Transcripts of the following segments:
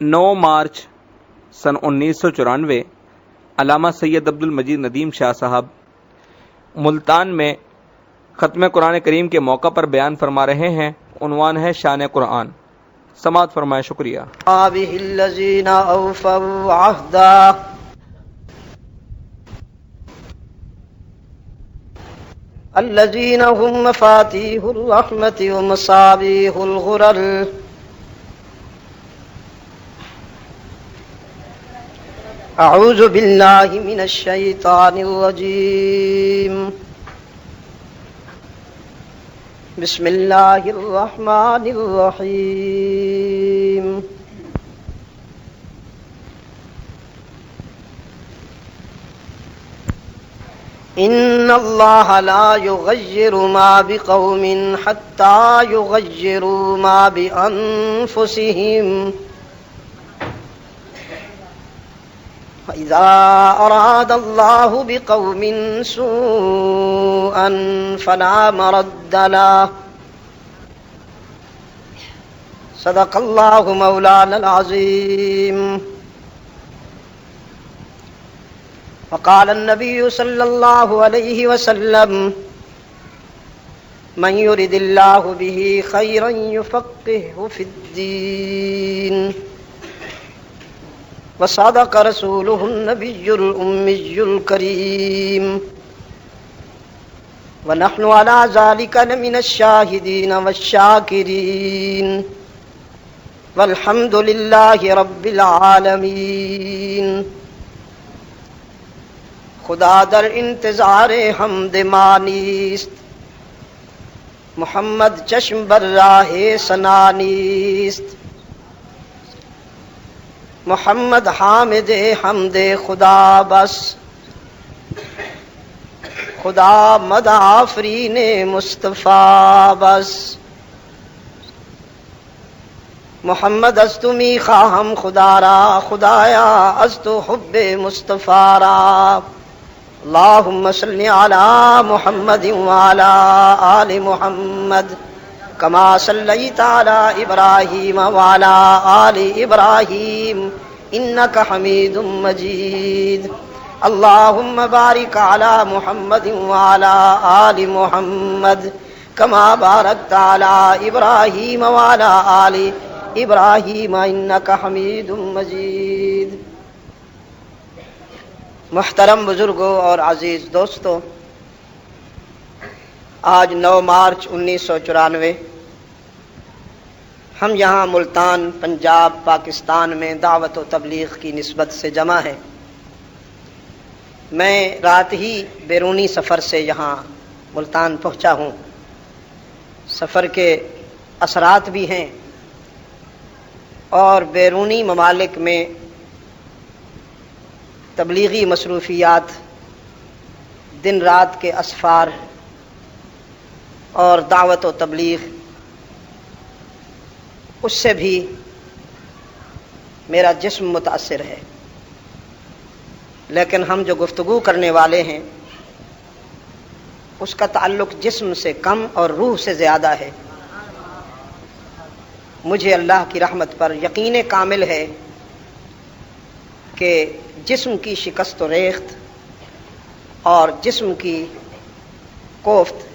9 مارچ سن 1994 علامہ سید عبد المجید ندیم شاہ صاحب ملتان میں ختم قرآن کریم کے موقع پر بیان فرما رہے ہیں۔ عنوان ہے شان قرآن۔ سماعت فرمائے، شکریہ۔ الذین اوفوا عہدا الذین هم مفاتیح الرحمت ومصابیح الغرر اعوذ باللہ من الشیطان الرجیم بسم اللہ الرحمن الرحیم ان اللہ لا یغیر ما بقوم حتی یغیروا ما بانفسہم وَإِذَا أَرَادَ اللَّهُ بِقَوْمٍ سُوءًا فَلَا مَرَدَّ لَهُ صدق اللہ مولانا العظیم۔ وقال النبی صلی اللہ علیہ وسلم من يرد اللہ به خیرا یفقهه فی الدین وصدق رسوله النبی الأمی الکریم ونحن على ذلك لمن الشاہدین والشاکرین والحمد للہ رب العالمین۔ خدا در انتظار حمد مانیست، محمد چشم بر راہ سنانیست، محمد حامد حمد خدا بس، خدا مد آفرین مصطفیٰ بس۔ محمد از تمی خواہم خدا را، خدایا از تو حب مصطفیٰ را۔ اللہم صلی علی محمد وعلی آل محمد کما صلیت علی ابراہیم وعلی آل ابراہیم انک حمید مجید۔ اللہم بارک علی محمد وعلی آل محمد کما بارکت علی ابراہیم وعلی آل ابراہیم انک حمید مجید۔ محترم بزرگوں اور عزیز دوستو، آج 9 مارچ 1994 ہم یہاں ملتان پنجاب پاکستان میں دعوت و تبلیغ کی نسبت سے جمع ہیں۔ میں رات ہی بیرونی سفر سے یہاں ملتان پہنچا ہوں۔ سفر کے اثرات بھی ہیں اور بیرونی ممالک میں تبلیغی مصروفیات، دن رات کے اسفار اور دعوت و تبلیغ، اس سے بھی میرا جسم متاثر ہے، لیکن ہم جو گفتگو کرنے والے ہیں اس کا تعلق جسم سے کم اور روح سے زیادہ ہے۔ مجھے اللہ کی رحمت پر یقین کامل ہے کہ جسم کی شکست و ریخت اور جسم کی کوفت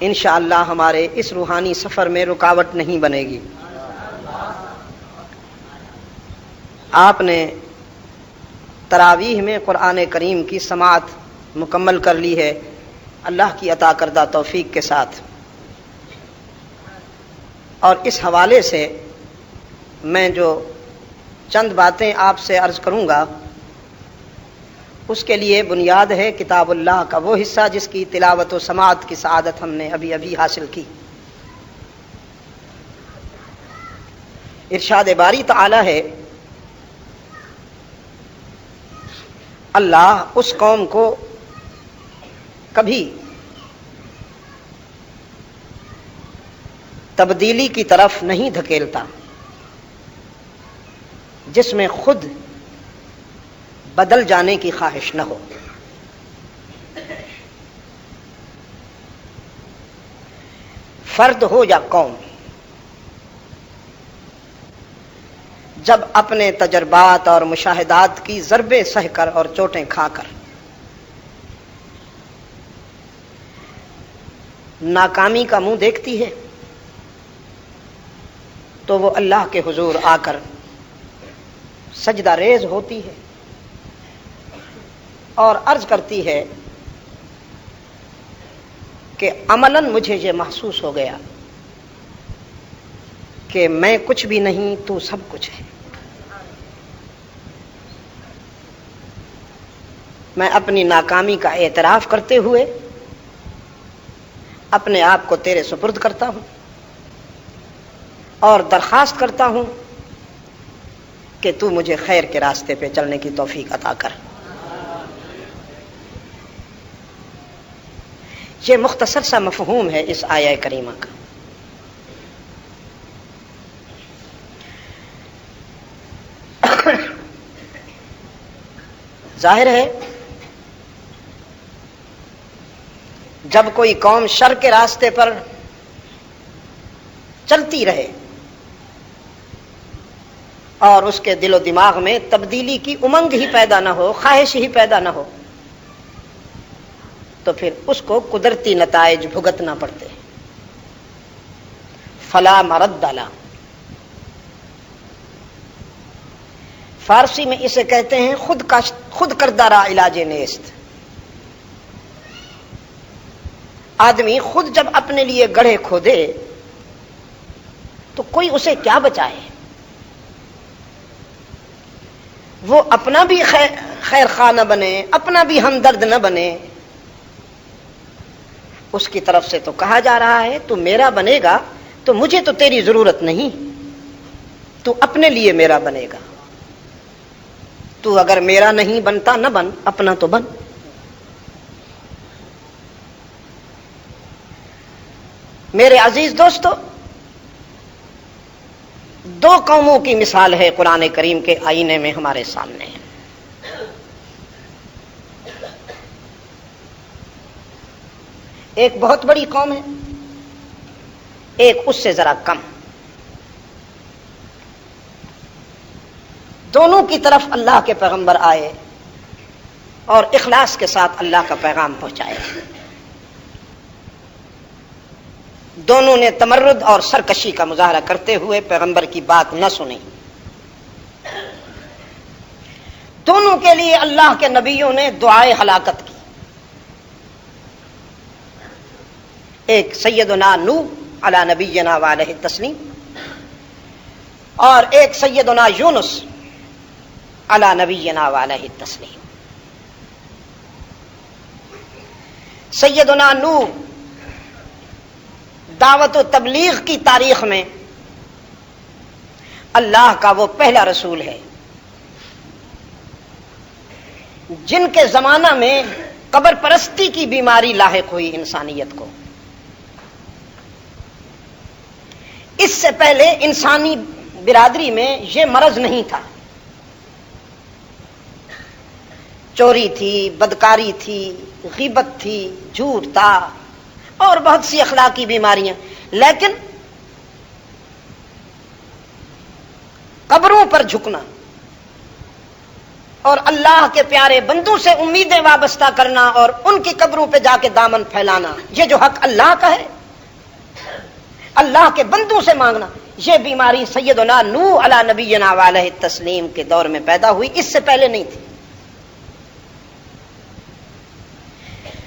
انشاءاللہ ہمارے اس روحانی سفر میں رکاوٹ نہیں بنے گی۔ آپ نے تراویح میں قرآن کریم کی سماعت مکمل کر لی ہے اللہ کی عطا کردہ توفیق کے ساتھ، اور اس حوالے سے میں جو چند باتیں آپ سے عرض کروں گا اس کے لیے بنیاد ہے کتاب اللہ کا وہ حصہ جس کی تلاوت و سماعت کی سعادت ہم نے ابھی ابھی حاصل کی۔ ارشاد باری تعالی ہے، اللہ اس قوم کو کبھی تبدیلی کی طرف نہیں دھکیلتا جس میں خود بدل جانے کی خواہش نہ ہو۔ فرد ہو یا قوم، جب اپنے تجربات اور مشاہدات کی ضربیں سہ کر اور چوٹیں کھا کر ناکامی کا منہ دیکھتی ہے تو وہ اللہ کے حضور آ کر سجدہ ریز ہوتی ہے اور عرض کرتی ہے کہ عملاً مجھے یہ محسوس ہو گیا کہ میں کچھ بھی نہیں، تو سب کچھ ہے۔ میں اپنی ناکامی کا اعتراف کرتے ہوئے اپنے آپ کو تیرے سپرد کرتا ہوں اور درخواست کرتا ہوں کہ تو مجھے خیر کے راستے پہ چلنے کی توفیق عطا کر۔ یہ مختصر سا مفہوم ہے اس آیہ کریمہ کا۔ ظاہر ہے جب کوئی قوم شر کے راستے پر چلتی رہے اور اس کے دل و دماغ میں تبدیلی کی امنگ ہی پیدا نہ ہو، خواہش ہی پیدا نہ ہو، تو پھر اس کو قدرتی نتائج بھگتنا پڑتے ہیں۔ فلا مرد له، فارسی میں اسے کہتے ہیں خود کردہ را علاج نیست۔ آدمی خود جب اپنے لیے گڑھے کھودے تو کوئی اسے کیا بچائے؟ وہ اپنا بھی خیر خواہ نہ بنے، اپنا بھی ہمدرد نہ بنے۔ اس کی طرف سے تو کہا جا رہا ہے تو میرا بنے گا تو مجھے تو تیری ضرورت نہیں، تو اپنے لیے میرا بنے گا۔ تو اگر میرا نہیں بنتا نہ بن، اپنا تو بن۔ میرے عزیز دوستو، دو قوموں کی مثال ہے قرآن کریم کے آئینے میں ہمارے سامنے۔ ایک بہت بڑی قوم ہے، ایک اس سے ذرا کم۔ دونوں کی طرف اللہ کے پیغمبر آئے اور اخلاص کے ساتھ اللہ کا پیغام پہنچایا۔ دونوں نے تمرد اور سرکشی کا مظاہرہ کرتے ہوئے پیغمبر کی بات نہ سنی۔ دونوں کے لیے اللہ کے نبیوں نے دعائے ہلاکت کی۔ ایک سیدنا نوح علی نبینا وعلیہ التسلیم اور ایک سیدنا یونس علی نبینا وعلیہ التسلیم۔ سیدنا نوح دعوت و تبلیغ کی تاریخ میں اللہ کا وہ پہلا رسول ہے جن کے زمانہ میں قبر پرستی کی بیماری لاحق ہوئی انسانیت کو۔ اس سے پہلے انسانی برادری میں یہ مرض نہیں تھا۔ چوری تھی، بدکاری تھی، غیبت تھی، جھوٹ تھا اور بہت سی اخلاقی بیماریاں، لیکن قبروں پر جھکنا اور اللہ کے پیارے بندوں سے امیدیں وابستہ کرنا اور ان کی قبروں پہ جا کے دامن پھیلانا، یہ جو حق اللہ کا ہے، اللہ کے بندوں سے مانگنا، یہ بیماری سیدنا نوح علی نبینا وعلیہ التسلیم کے دور میں پیدا ہوئی، اس سے پہلے نہیں تھی۔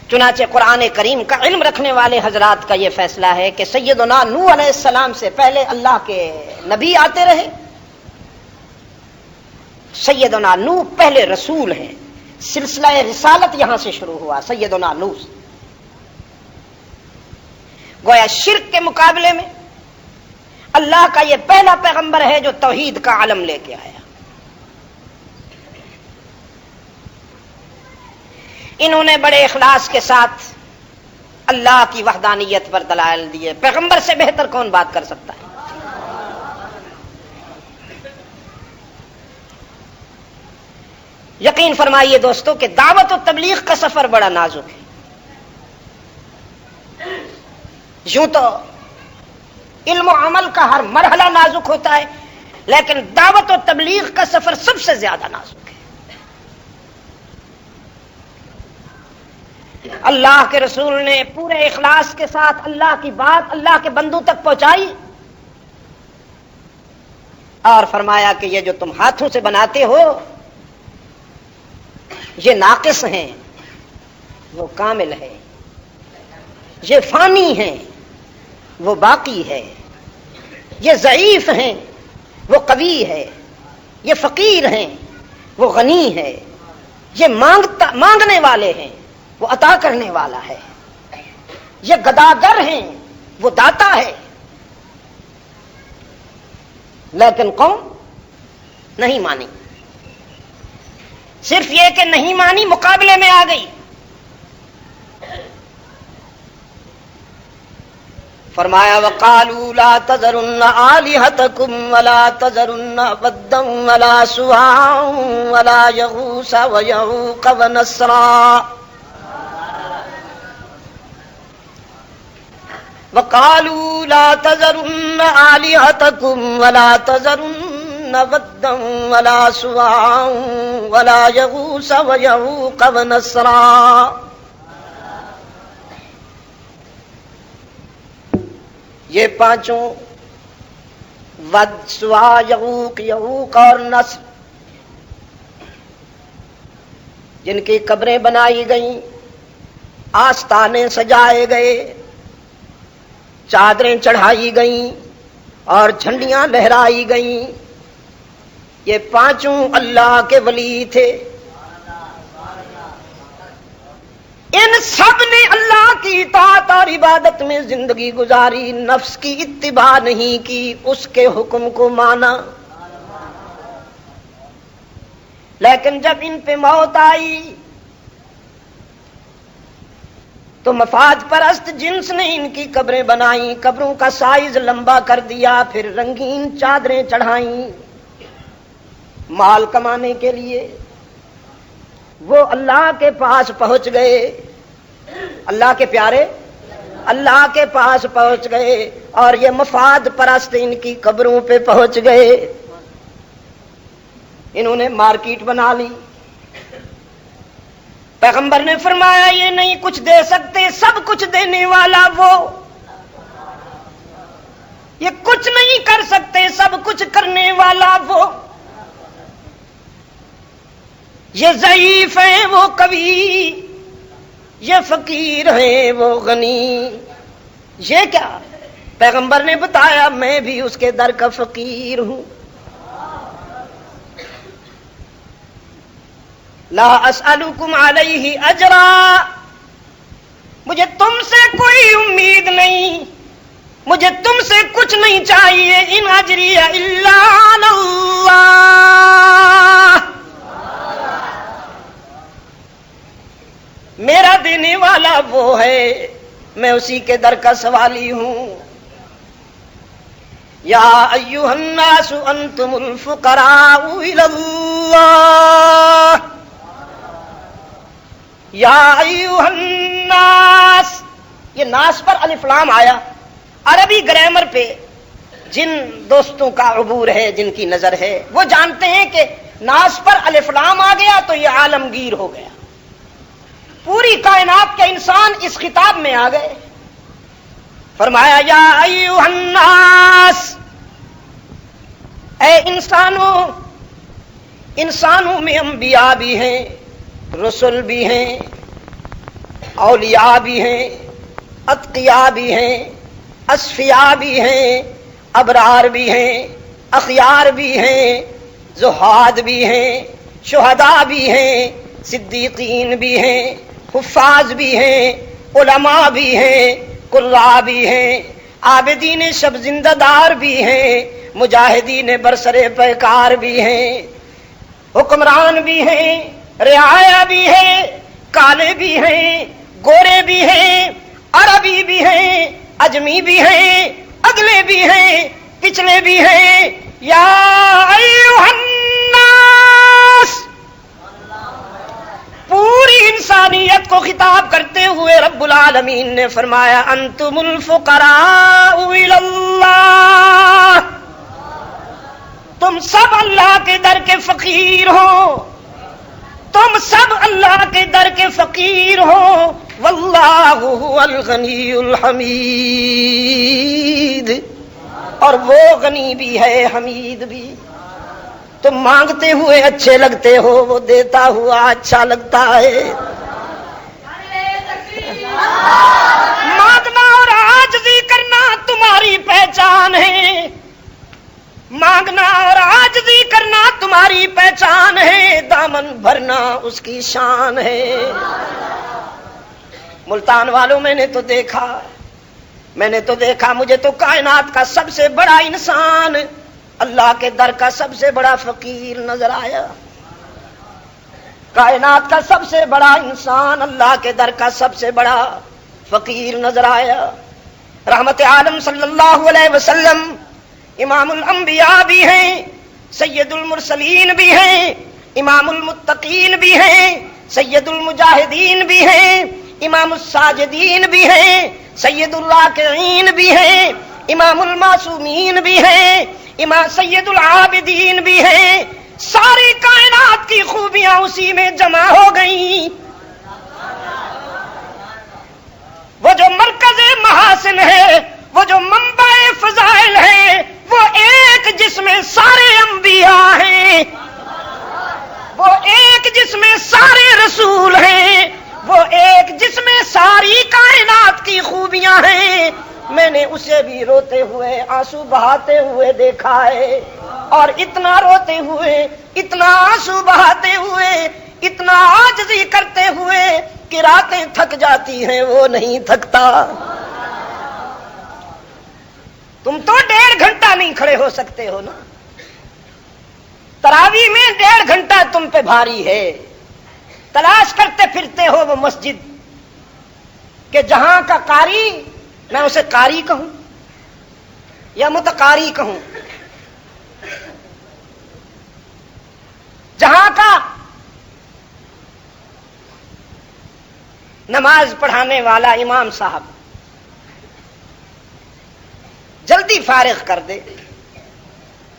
چنانچہ قرآن کریم کا علم رکھنے والے حضرات کا یہ فیصلہ ہے کہ سیدنا نوح علیہ السلام سے پہلے اللہ کے نبی آتے رہے۔ سیدنا نوح پہلے رسول ہیں، سلسلہ رسالت یہاں سے شروع ہوا سیدنا نوح سے۔ گویا شرک کے مقابلے میں اللہ کا یہ پہلا پیغمبر ہے جو توحید کا علم لے کے آیا۔ انہوں نے بڑے اخلاص کے ساتھ اللہ کی وحدانیت پر دلائل دیے۔ پیغمبر سے بہتر کون بات کر سکتا ہے؟ یقین فرمائیے دوستو کہ دعوت و تبلیغ کا سفر بڑا نازک ہے۔ یوں تو علم و عمل کا ہر مرحلہ نازک ہوتا ہے، لیکن دعوت و تبلیغ کا سفر سب سے زیادہ نازک ہے۔ اللہ کے رسول نے پورے اخلاص کے ساتھ اللہ کی بات اللہ کے بندوں تک پہنچائی اور فرمایا کہ یہ جو تم ہاتھوں سے بناتے ہو یہ ناقص ہیں، وہ کامل ہے، یہ فانی ہیں، وہ باقی ہے، یہ ضعیف ہیں، وہ قوی ہے، یہ فقیر ہیں، وہ غنی ہے، یہ مانگنے والے ہیں، وہ عطا کرنے والا ہے، یہ گداگر ہیں، وہ داتا ہے۔ لیکن قوم نہیں مانی، صرف یہ کہ نہیں مانی، مقابلے میں آ گئی۔ فرمایا وَقَالُوا لَا تَذَرُنَّ آلِهَتَكُمْ وَلَا تَذَرُنَّ وَدًّا وَلَا سُوَاعًا وَلَا يَغُوثَ وَيَعُوقَ وَنَسْرًا۔ وَقَالُوا لَا تَذَرُنَّ آلِهَتَكُمْ وَلَا تَذَرُنَّ وَدًّا وَلَا سُوَاعًا وَلَا يَغُوثَ وَيَعُوقَ وَنَسْرًا۔ یہ پانچوں ود، سوا، یعوق اور نصر جن کی قبریں بنائی گئیں، آستانے سجائے گئے، چادریں چڑھائی گئیں اور جھنڈیاں لہرائی گئیں، یہ پانچوں اللہ کے ولی تھے۔ ان سب نے اللہ کی اطاعت اور عبادت میں زندگی گزاری، نفس کی اتباع نہیں کی، اس کے حکم کو مانا۔ لیکن جب ان پہ موت آئی تو مفاد پرست جنس نے ان کی قبریں بنائیں، قبروں کا سائز لمبا کر دیا، پھر رنگین چادریں چڑھائیں مال کمانے کے لیے۔ وہ اللہ کے پاس پہنچ گئے، اللہ کے پیارے اللہ کے پاس پہنچ گئے، اور یہ مفاد پرست ان کی قبروں پہ پہنچ گئے۔ انہوں نے مارکیٹ بنا لی۔ پیغمبر نے فرمایا یہ نہیں کچھ دے سکتے، سب کچھ دینے والا وہ، یہ کچھ نہیں کر سکتے، سب کچھ کرنے والا وہ، یہ ضعیف ہیں وہ قوی، یہ فقیر ہیں وہ غنی۔ یہ کیا؟ پیغمبر نے بتایا میں بھی اس کے در کا فقیر ہوں۔ لا اسألکم علیہ اجرا، مجھے تم سے کوئی امید نہیں، مجھے تم سے کچھ نہیں چاہیے، ان اجری الا علی اللہ، میرا دینے والا وہ ہے، میں اسی کے در کا سوالی ہوں۔ یا ایھا الناس انتم الفقراء الی اللہ، یا ایھا الناس، یہ ناس پر الف لام آیا۔ عربی گرامر پہ جن دوستوں کا عبور ہے، جن کی نظر ہے، وہ جانتے ہیں کہ ناس پر الف لام آ گیا تو یہ عالمگیر ہو گیا، پوری کائنات کے انسان اس خطاب میں آ گئے۔ فرمایا یا ایھا الناس، اے انسانوں، انسانوں میں انبیاء بھی ہیں، رسل بھی ہیں، اولیاء بھی ہیں، اتقیاء بھی ہیں، اصفیاء بھی ہیں، ابرار بھی ہیں، اخیار بھی ہیں، زہاد بھی ہیں، شہداء بھی ہیں، صدیقین بھی ہیں، حفاظ بھی ہیں، علماء بھی ہیں، قراء بھی ہیں، عابدین شب زندہ دار بھی ہیں، مجاہدین برسر پیکار بھی ہیں، حکمران بھی ہیں، رعایا بھی ہیں، کالے بھی ہیں، گورے بھی ہیں، عربی بھی ہیں، اجمی بھی ہیں، اگلے بھی ہیں، پچھلے بھی ہیں۔ یا ایھا الناس، پوری انسانیت کو خطاب کرتے ہوئے رب العالمین نے فرمایا انتم الفقراء الی اللہ، تم سب اللہ کے در کے فقیر ہو، تم سب اللہ کے در کے فقیر ہو، واللہ هو الغنی الحمید، اور وہ غنی بھی ہے حمید بھی۔ تم مانگتے ہوئے اچھے لگتے ہو، وہ دیتا ہوا اچھا لگتا ہے۔ مانگنا اور عاجزی کرنا تمہاری پہچان ہے، مانگنا اور عاجزی کرنا تمہاری پہچان ہے، دامن بھرنا اس کی شان ہے۔ ملتان والوں میں نے تو دیکھا مجھے تو کائنات کا سب سے بڑا انسان اللہ کے در کا سب سے بڑا فقیر نظر آیا۔ کائنات کا سب سے بڑا انسان اللہ کے در کا سب سے بڑا فقیر نظر آیا۔ رحمت عالم صلی اللہ علیہ وسلم امام الانبیاء بھی ہیں، سید المرسلین بھی ہیں، امام المتقین بھی ہیں، سید المجاہدین بھی ہیں، امام الساجدین بھی ہیں، سید الراکعین بھی ہیں، امام المعصومین بھی ہیں، امام سید العابدین بھی ہیں۔ ساری کائنات کی خوبیاں اسی میں جمع ہو گئیں۔ وہ جو مرکز محاسن ہے، وہ جو منبع فضائل ہے، وہ ایک جس میں سارے انبیاء ہیں، وہ ایک جس میں سارے رسول ہیں، وہ ایک جس میں ساری کائنات کی خوبیاں ہیں۔ میں نے اسے بھی روتے ہوئے آنسو بہاتے ہوئے دیکھا ہے، اور اتنا روتے ہوئے، اتنا آنسو بہاتے ہوئے، اتنا عاجزی کرتے ہوئے کہ راتیں تھک جاتی ہیں، وہ نہیں تھکتا۔ تم تو 1.5 گھنٹہ نہیں کھڑے ہو سکتے ہو نا، تراویح میں 1.5 گھنٹہ تم پہ بھاری ہے۔ تلاش کرتے پھرتے ہو وہ مسجد کہ جہاں کا قاری، میں اسے قاری کہوں یا متقاری کہوں، جہاں کا نماز پڑھانے والا امام صاحب جلدی فارغ کر دے۔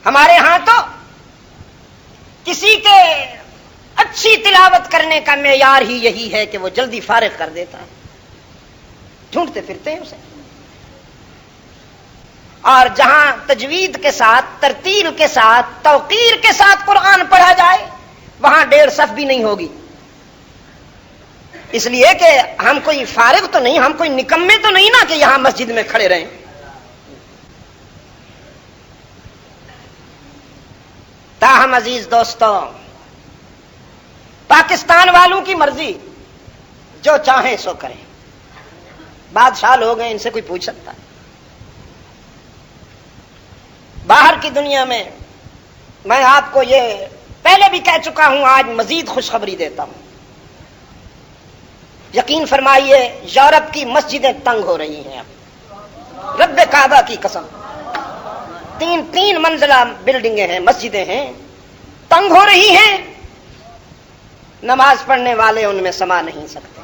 ہمارے ہاں تو کسی کے اچھی تلاوت کرنے کا معیار ہی یہی ہے کہ وہ جلدی فارغ کر دیتا ہے، ڈھونڈتے پھرتے ہیں اسے۔ اور جہاں تجوید کے ساتھ، ترتیل کے ساتھ، توقیر کے ساتھ قرآن پڑھا جائے، وہاں 1.5 صف بھی نہیں ہوگی، اس لیے کہ ہم کوئی فارغ تو نہیں، ہم کوئی نکمے تو نہیں نا کہ یہاں مسجد میں کھڑے رہیں۔ تاہم عزیز دوستوں، پاکستان والوں کی مرضی، جو چاہیں سو کریں۔ بادشاہ لوگ ہیں، ان سے کوئی پوچھ سکتا ہے؟ باہر کی دنیا میں میں آپ کو یہ پہلے بھی کہہ چکا ہوں، آج مزید خوشخبری دیتا ہوں۔ یقین فرمائیے، یورپ کی مسجدیں تنگ ہو رہی ہیں اب، رب کعبہ کی قسم۔ 3 منزلہ بلڈنگیں ہیں، مسجدیں ہیں، تنگ ہو رہی ہیں، نماز پڑھنے والے ان میں سما نہیں سکتے۔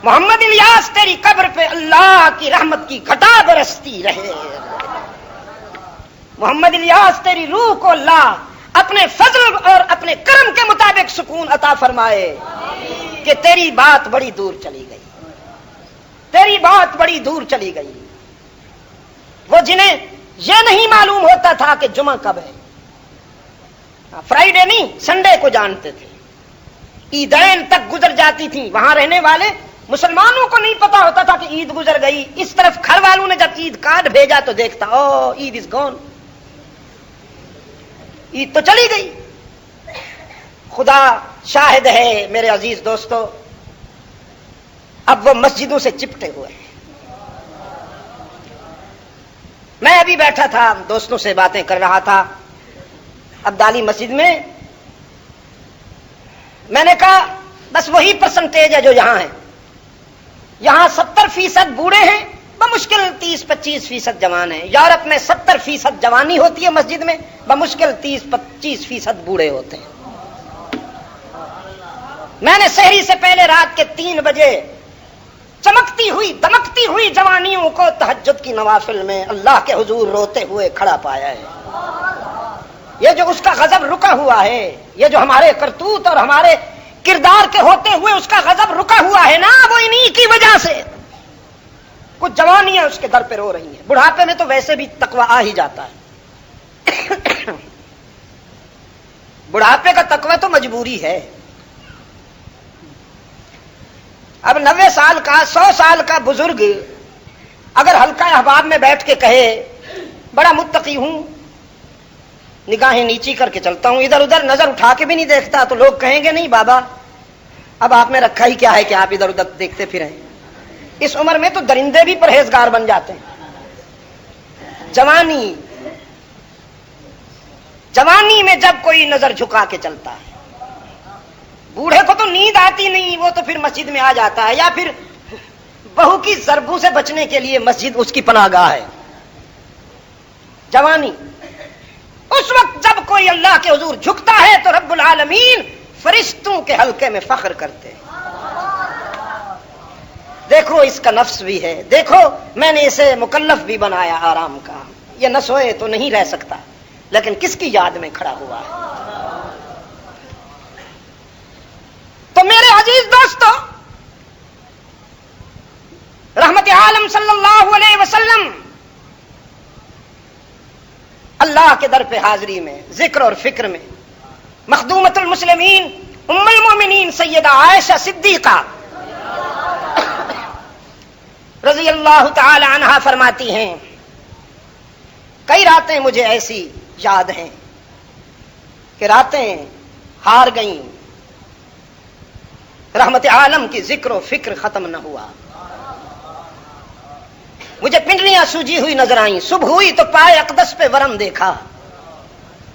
محمد الیاس تیری قبر پہ اللہ کی رحمت کی گھٹا برستی رہے۔ محمد الیاس تیری روح کو اللہ اپنے فضل اور اپنے کرم کے مطابق سکون عطا فرمائے کہ تیری بات بڑی دور چلی گئی، تیری بات بڑی دور چلی گئی۔ وہ جنہیں یہ نہیں معلوم ہوتا تھا کہ جمعہ کب ہے، فرائیڈے نہیں سنڈے کو جانتے تھے، عیدین تک گزر جاتی تھی، وہاں رہنے والے مسلمانوں کو نہیں پتا ہوتا تھا کہ عید گزر گئی۔ اس طرف گھر والوں نے جب عید کارڈ بھیجا تو دیکھتا، او عید از گون، عید تو چلی گئی۔ خدا شاہد ہے میرے عزیز دوستو، اب وہ مسجدوں سے چپٹے ہوئے ہیں۔ میں ابھی بیٹھا تھا، دوستوں سے باتیں کر رہا تھا عبدالی مسجد میں، میں نے کہا بس وہی پرسنٹیج ہے جو یہاں ہے، یہاں 70% بوڑھے ہیں، بمشکل 30-25% جوان ہیں۔ یورپ میں 70% جوانی ہوتی ہے مسجد میں، بمشکل 30-25% بوڑھے ہوتے ہیں۔ میں نے سحری سے پہلے رات کے 3 بجے چمکتی ہوئی دمکتی ہوئی جوانیوں کو تہجد کی نوافل میں اللہ کے حضور روتے ہوئے کھڑا پایا ہے. یہ جو اس کا غضب رکا ہوا ہے، یہ جو ہمارے کرتوت اور ہمارے کردار کے ہوتے ہوئے اس کا غضب رکا ہوا ہے نا، وہ انہی کی وجہ سے. کچھ جوانیاں اس کے در پہ رو رہی ہیں. بڑھاپے میں تو ویسے بھی تقوی آ ہی جاتا ہے. بڑھاپے کا تقوی تو مجبوری ہے. اب 90 سال کا 100 سال کا بزرگ اگر حلقہ احباب میں بیٹھ کے کہے بڑا متقی ہوں، نگاہیں نیچی کر کے چلتا ہوں، ادھر ادھر نظر اٹھا کے بھی نہیں دیکھتا، تو لوگ کہیں گے نہیں بابا اب آپ نے رکھا ہی کیا ہے کہ آپ ادھر ادھر دیکھتے پھریں. اس عمر میں تو درندے بھی پرہیزگار بن جاتے ہیں. جوانی میں جب کوئی نظر جھکا کے چلتا ہے، بوڑھے کو تو نیند آتی نہیں، وہ تو پھر مسجد میں آ جاتا ہے، یا پھر بہو کی ضربوں سے بچنے کے لیے مسجد اس کی پناہ گاہ ہے. جوانی اس وقت جب کوئی اللہ کے حضور جھکتا ہے تو رب العالمین فرشتوں کے حلقے میں فخر کرتے ہیں. دیکھو اس کا نفس بھی ہے، دیکھو میں نے اسے مکلف بھی بنایا آرام کا، یہ نہ سوئے تو نہیں رہ سکتا، لیکن کس کی یاد میں کھڑا ہوا ہے. تو میرے عزیز دوستو، رحمت عالم صلی اللہ علیہ وسلم اللہ کے در پہ حاضری میں، ذکر اور فکر میں، مخدومۃ المسلمین ام المومنین سیدہ عائشہ صدیقہ رضی اللہ تعالی عنہا فرماتی ہیں، کئی راتیں مجھے ایسی یاد ہیں کہ راتیں ہار گئیں، رحمت عالم کی ذکر و فکر ختم نہ ہوا. مجھے پنڈلیاں سوجی ہوئی نظر آئیں، صبح ہوئی تو پائے اقدس پہ ورم دیکھا،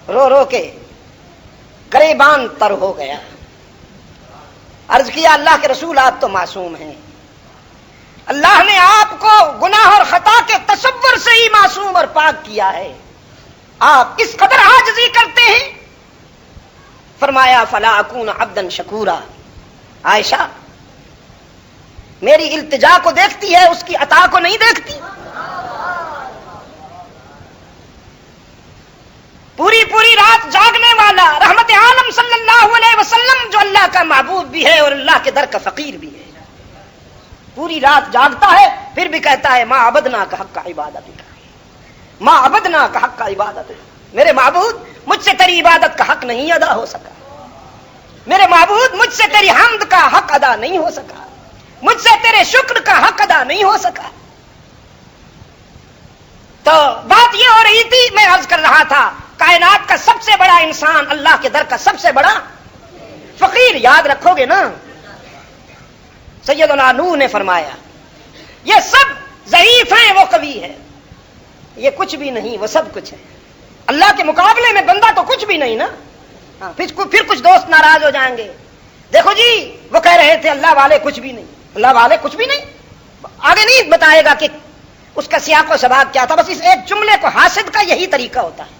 رو رو کے گریبان تر ہو گیا. عرض کیا اللہ کے رسول آپ تو معصوم ہیں، اللہ نے آپ کو گناہ اور خطا کے تصور سے ہی معصوم اور پاک کیا ہے، آپ اس قدر عاجزی کرتے ہیں. فرمایا فلا اکون عبدا شکورا. عائشہ میری التجا کو دیکھتی ہے، اس کی عطا کو نہیں دیکھتی. پوری پوری رات جاگنے والا رحمت عالم صلی اللہ علیہ وسلم جو اللہ کا معبود بھی ہے اور اللہ کے در کا فقیر بھی ہے، پوری رات جاگتا ہے پھر بھی کہتا ہے ما عبدنا کا حق کا عبادت، ما عبدنا کا حق کا عبادت. میرے معبود مجھ سے تیری عبادت کا حق نہیں ادا ہو سکا، میرے معبود مجھ سے تیری حمد کا حق ادا نہیں ہو سکا، مجھ سے تیرے شکر کا حق ادا نہیں ہو سکا. تو بات یہ ہو رہی تھی، میں عرض کر رہا تھا کائنات کا سب سے بڑا انسان اللہ کے در کا سب سے بڑا فقیر. یاد رکھو گے نا، سیدنا نوح نے فرمایا یہ سب ضعیف ہیں وہ قوی ہے، یہ کچھ بھی نہیں وہ سب کچھ ہے. اللہ کے مقابلے میں بندہ تو کچھ بھی نہیں نا. پھر کچھ دوست ناراض ہو جائیں گے، دیکھو جی وہ کہہ رہے تھے اللہ والے کچھ بھی نہیں، اللہ والے کچھ بھی نہیں. آگے نہیں بتائے گا کہ اس کا سیاق و سباق کیا تھا، بس اس ایک جملے کو حاسد کا یہی طریقہ ہوتا ہے.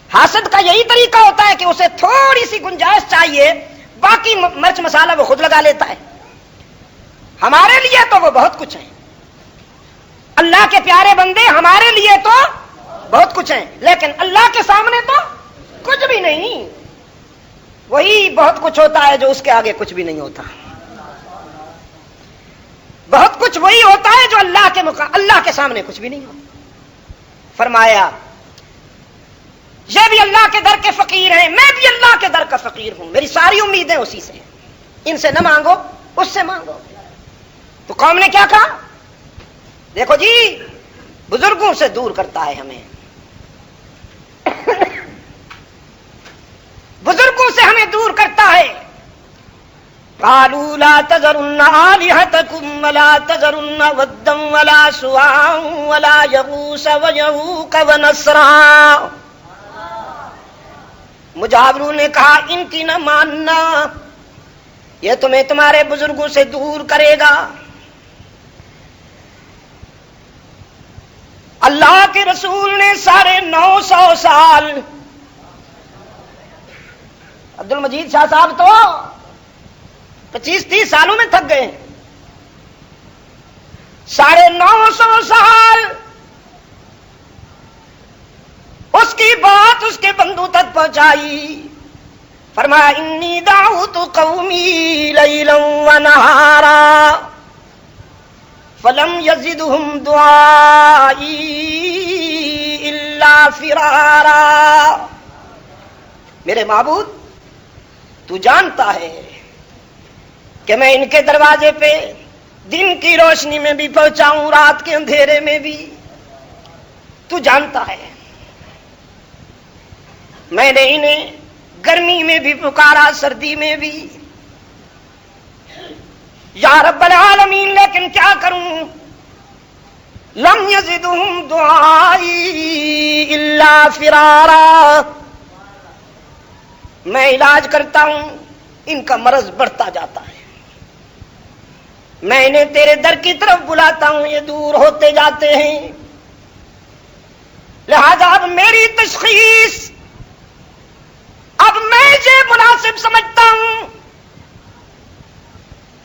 حاسد کا یہی طریقہ ہوتا ہے کہ اسے تھوڑی سی گنجائش چاہیے، باقی مرچ مسالہ وہ خود لگا لیتا ہے. ہمارے لیے تو وہ بہت کچھ ہیں، اللہ کے پیارے بندے ہمارے لیے تو بہت کچھ ہیں، لیکن اللہ کے سامنے تو کچھ بھی نہیں. وہی بہت کچھ ہوتا ہے جو اس کے آگے کچھ بھی نہیں ہوتا. بہت کچھ وہی ہوتا ہے جو اللہ کے سامنے کچھ بھی نہیں ہوتا. فرمایا یہ بھی اللہ کے در کے فقیر ہیں، میں بھی اللہ کے در کا فقیر ہوں، میری ساری امیدیں اسی سے ہیں، ان سے نہ مانگو اس سے مانگو. تو قوم نے کیا کہا؟ دیکھو جی بزرگوں سے دور کرتا ہے ہمیں، بزرگوں سے ہمیں دور کرتا ہے. قالوا لا تذرن آلهتكم ولا تذرن ودا ولا سواعا ولا يغوث ويعوق ونسرا. مجاوروں نے کہا ان کی نہ ماننا، یہ تمہیں تمہارے بزرگوں سے دور کرے گا. اللہ کے رسول نے 950 سال، عبد المجید شاہ صاحب تو 25-30 سالوں میں تھک گئے. 950 سال اس کی بات اس کے بندوں تک پہنچائی. فرمایا انی دعوت قومی لیلا ونہارا فلم یزدہم دعائی الا فرارا. میرے معبود تو جانتا ہے کہ میں ان کے دروازے پہ دن کی روشنی میں بھی پہنچاؤں، رات کے اندھیرے میں بھی. تو جانتا ہے میں نے انہیں گرمی میں بھی پکارا، سردی میں بھی. یا رب العالمین لیکن کیا کروں؟ لم یزدہم دعائی الا فرارا. میں علاج کرتا ہوں، ان کا مرض بڑھتا جاتا ہے. میں انہیں تیرے در کی طرف بلاتا ہوں، یہ دور ہوتے جاتے ہیں. لہذا اب میری تشخیص، اب میں یہ مناسب سمجھتا ہوں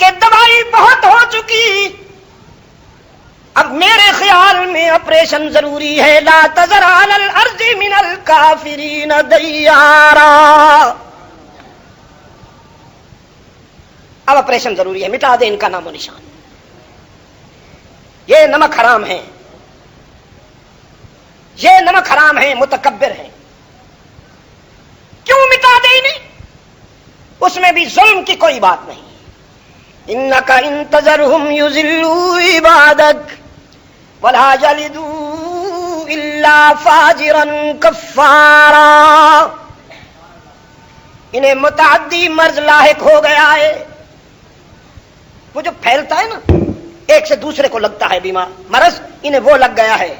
کہ دوائی بہت ہو چکی، اب میرے خیال میں آپریشن ضروری ہے. لا تذر علی الارض من الکافرین دیارا. اب آپریشن ضروری ہے، مٹا دے ان کا نام و نشان. یہ نمک حرام ہے، یہ نمک حرام ہے، متکبر ہے. کیوں مٹا دے انہیں؟ اس میں بھی ظلم کی کوئی بات نہیں. انک ان تذرہم یضلوا عبادک ولا یلدوا الا فاجرا کفارا. انہیں متعدی مرض لاحق ہو گیا ہے. وہ جو پھیلتا ہے نا، ایک سے دوسرے کو لگتا ہے بیمار مرض، انہیں وہ لگ گیا ہے.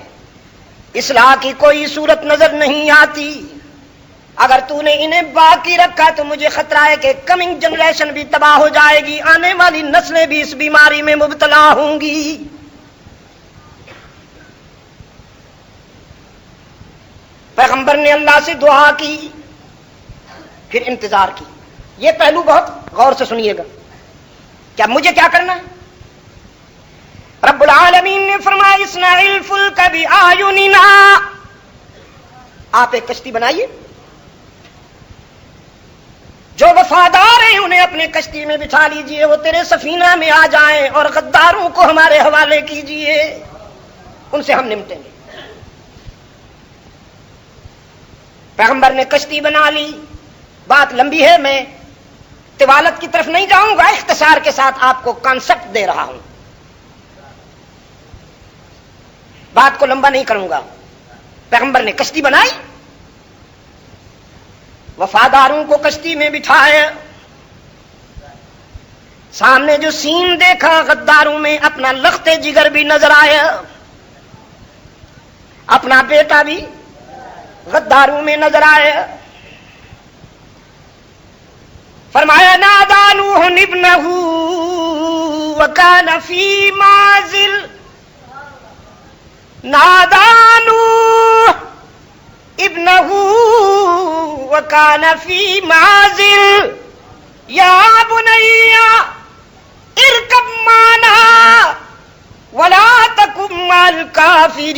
اصلاح کی کوئی صورت نظر نہیں آتی. اگر تو نے انہیں باقی رکھا تو مجھے خطرہ ہے کہ کمنگ جنریشن بھی تباہ ہو جائے گی، آنے والی نسلیں بھی اس بیماری میں مبتلا ہوں گی. پیغمبر نے اللہ سے دعا کی، پھر انتظار کی. یہ پہلو بہت غور سے سنیے گا. کیا مجھے کیا کرنا ہے؟ رب العالمین نے فرمایا اصنع الفلک بأعیننا. آپ ایک کشتی بنائیے، جو وفادار ہیں انہیں اپنے کشتی میں بٹھا لیجئے، وہ تیرے سفینہ میں آ جائیں، اور غداروں کو ہمارے حوالے کیجئے، ان سے ہم نمٹیں گے. پیغمبر نے کشتی بنا لی. بات لمبی ہے، میں طوالت کی طرف نہیں جاؤں گا، اختصار کے ساتھ آپ کو کانسیپٹ دے رہا ہوں، بات کو لمبا نہیں کروں گا. پیغمبر نے کشتی بنائی، وفاداروں کو کشتی میں بٹھایا. سامنے جو سین دیکھا غداروں میں، اپنا لخت جگر بھی نظر آیا، اپنا بیٹا بھی غداروں میں نظر آیا. فرمایا نادى نوح ابنه وكان في معزل. نادى نوح ابنه وكان في معزل يا بني اركب معنا ولا تكن مع الكافرين.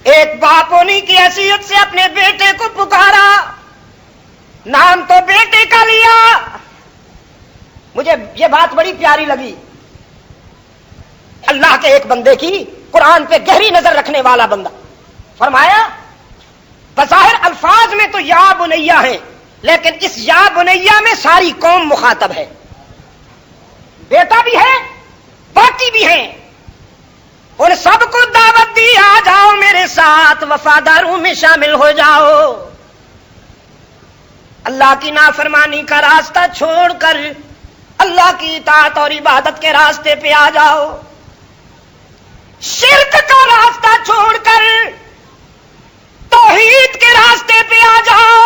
ایک باپ ہونے کی حیثیت سے اپنے بیٹے کو پکارا، نام تو بیٹے کا لیا. مجھے یہ بات بڑی پیاری لگی. اللہ کے ایک بندے کی، قرآن پہ گہری نظر رکھنے والا بندہ. فرمایا بظاہر الفاظ میں تو یا بنیا ہے، لیکن اس یا بنیا میں ساری قوم مخاطب ہے. بیٹا بھی ہے، باقی بھی ہیں. ان سب کو دعوت دی، آ جاؤ میرے ساتھ، وفاداروں میں شامل ہو جاؤ. اللہ کی نافرمانی کا راستہ چھوڑ کر اللہ کی اطاعت اور عبادت کے راستے پہ آ جاؤ. شرک کا راستہ چھوڑ کر توحید کے راستے پہ آ جاؤ.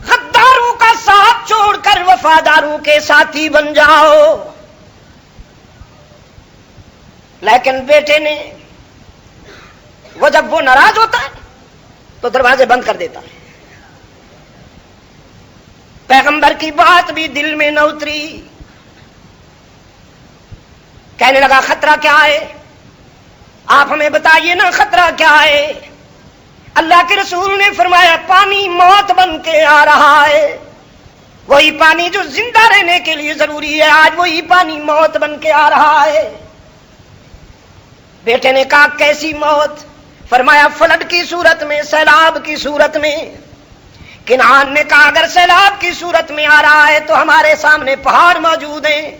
غداروں کا ساتھ چھوڑ کر وفاداروں کے ساتھی بن جاؤ. لیکن بیٹے نے، وہ جب وہ ناراض ہوتا ہے تو دروازے بند کر دیتا ہے. پیغمبر کی بات بھی دل میں نہ اتری. کہنے لگا خطرہ کیا ہے؟ آپ ہمیں بتائیے نا خطرہ کیا ہے؟ اللہ کے رسول نے فرمایا پانی موت بن کے آ رہا ہے. وہی پانی جو زندہ رہنے کے لیے ضروری ہے، آج وہی پانی موت بن کے آ رہا ہے. بیٹے نے کہا کیسی موت؟ فرمایا فلڈ کی صورت میں، سیلاب کی صورت میں. کنعان نے کہا اگر سیلاب کی صورت میں آ رہا ہے تو ہمارے سامنے پہاڑ موجود ہیں،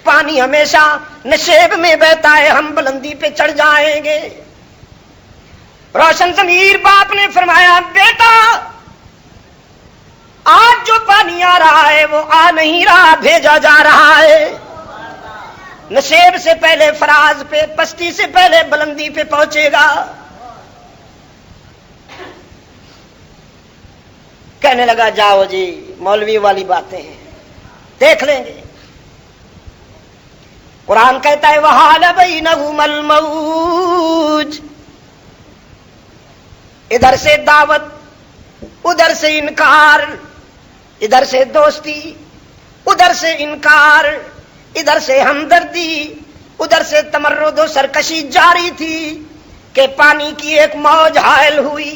پانی ہمیشہ نشیب میں بہتا ہے، ہم بلندی پہ چڑھ جائیں گے. روشن ضمیر باپ نے فرمایا بیٹا آج جو پانی آ رہا ہے وہ آ نہیں رہا، بھیجا جا رہا ہے. نشیب سے پہلے فراز پہ، پستی سے پہلے بلندی پہ پہنچے گا. کہنے لگا جاؤ جی مولوی والی باتیں ہیں، دیکھ لیں گے. قرآن کہتا ہے وحال بینہم الموج، ادھر سے دعوت، ادھر سے انکار، ادھر سے دوستی، ادھر سے انکار، ادھر سے ہمدردی، ادھر سے تمرد و سرکشی جاری تھی کہ پانی کی ایک موج حائل ہوئی.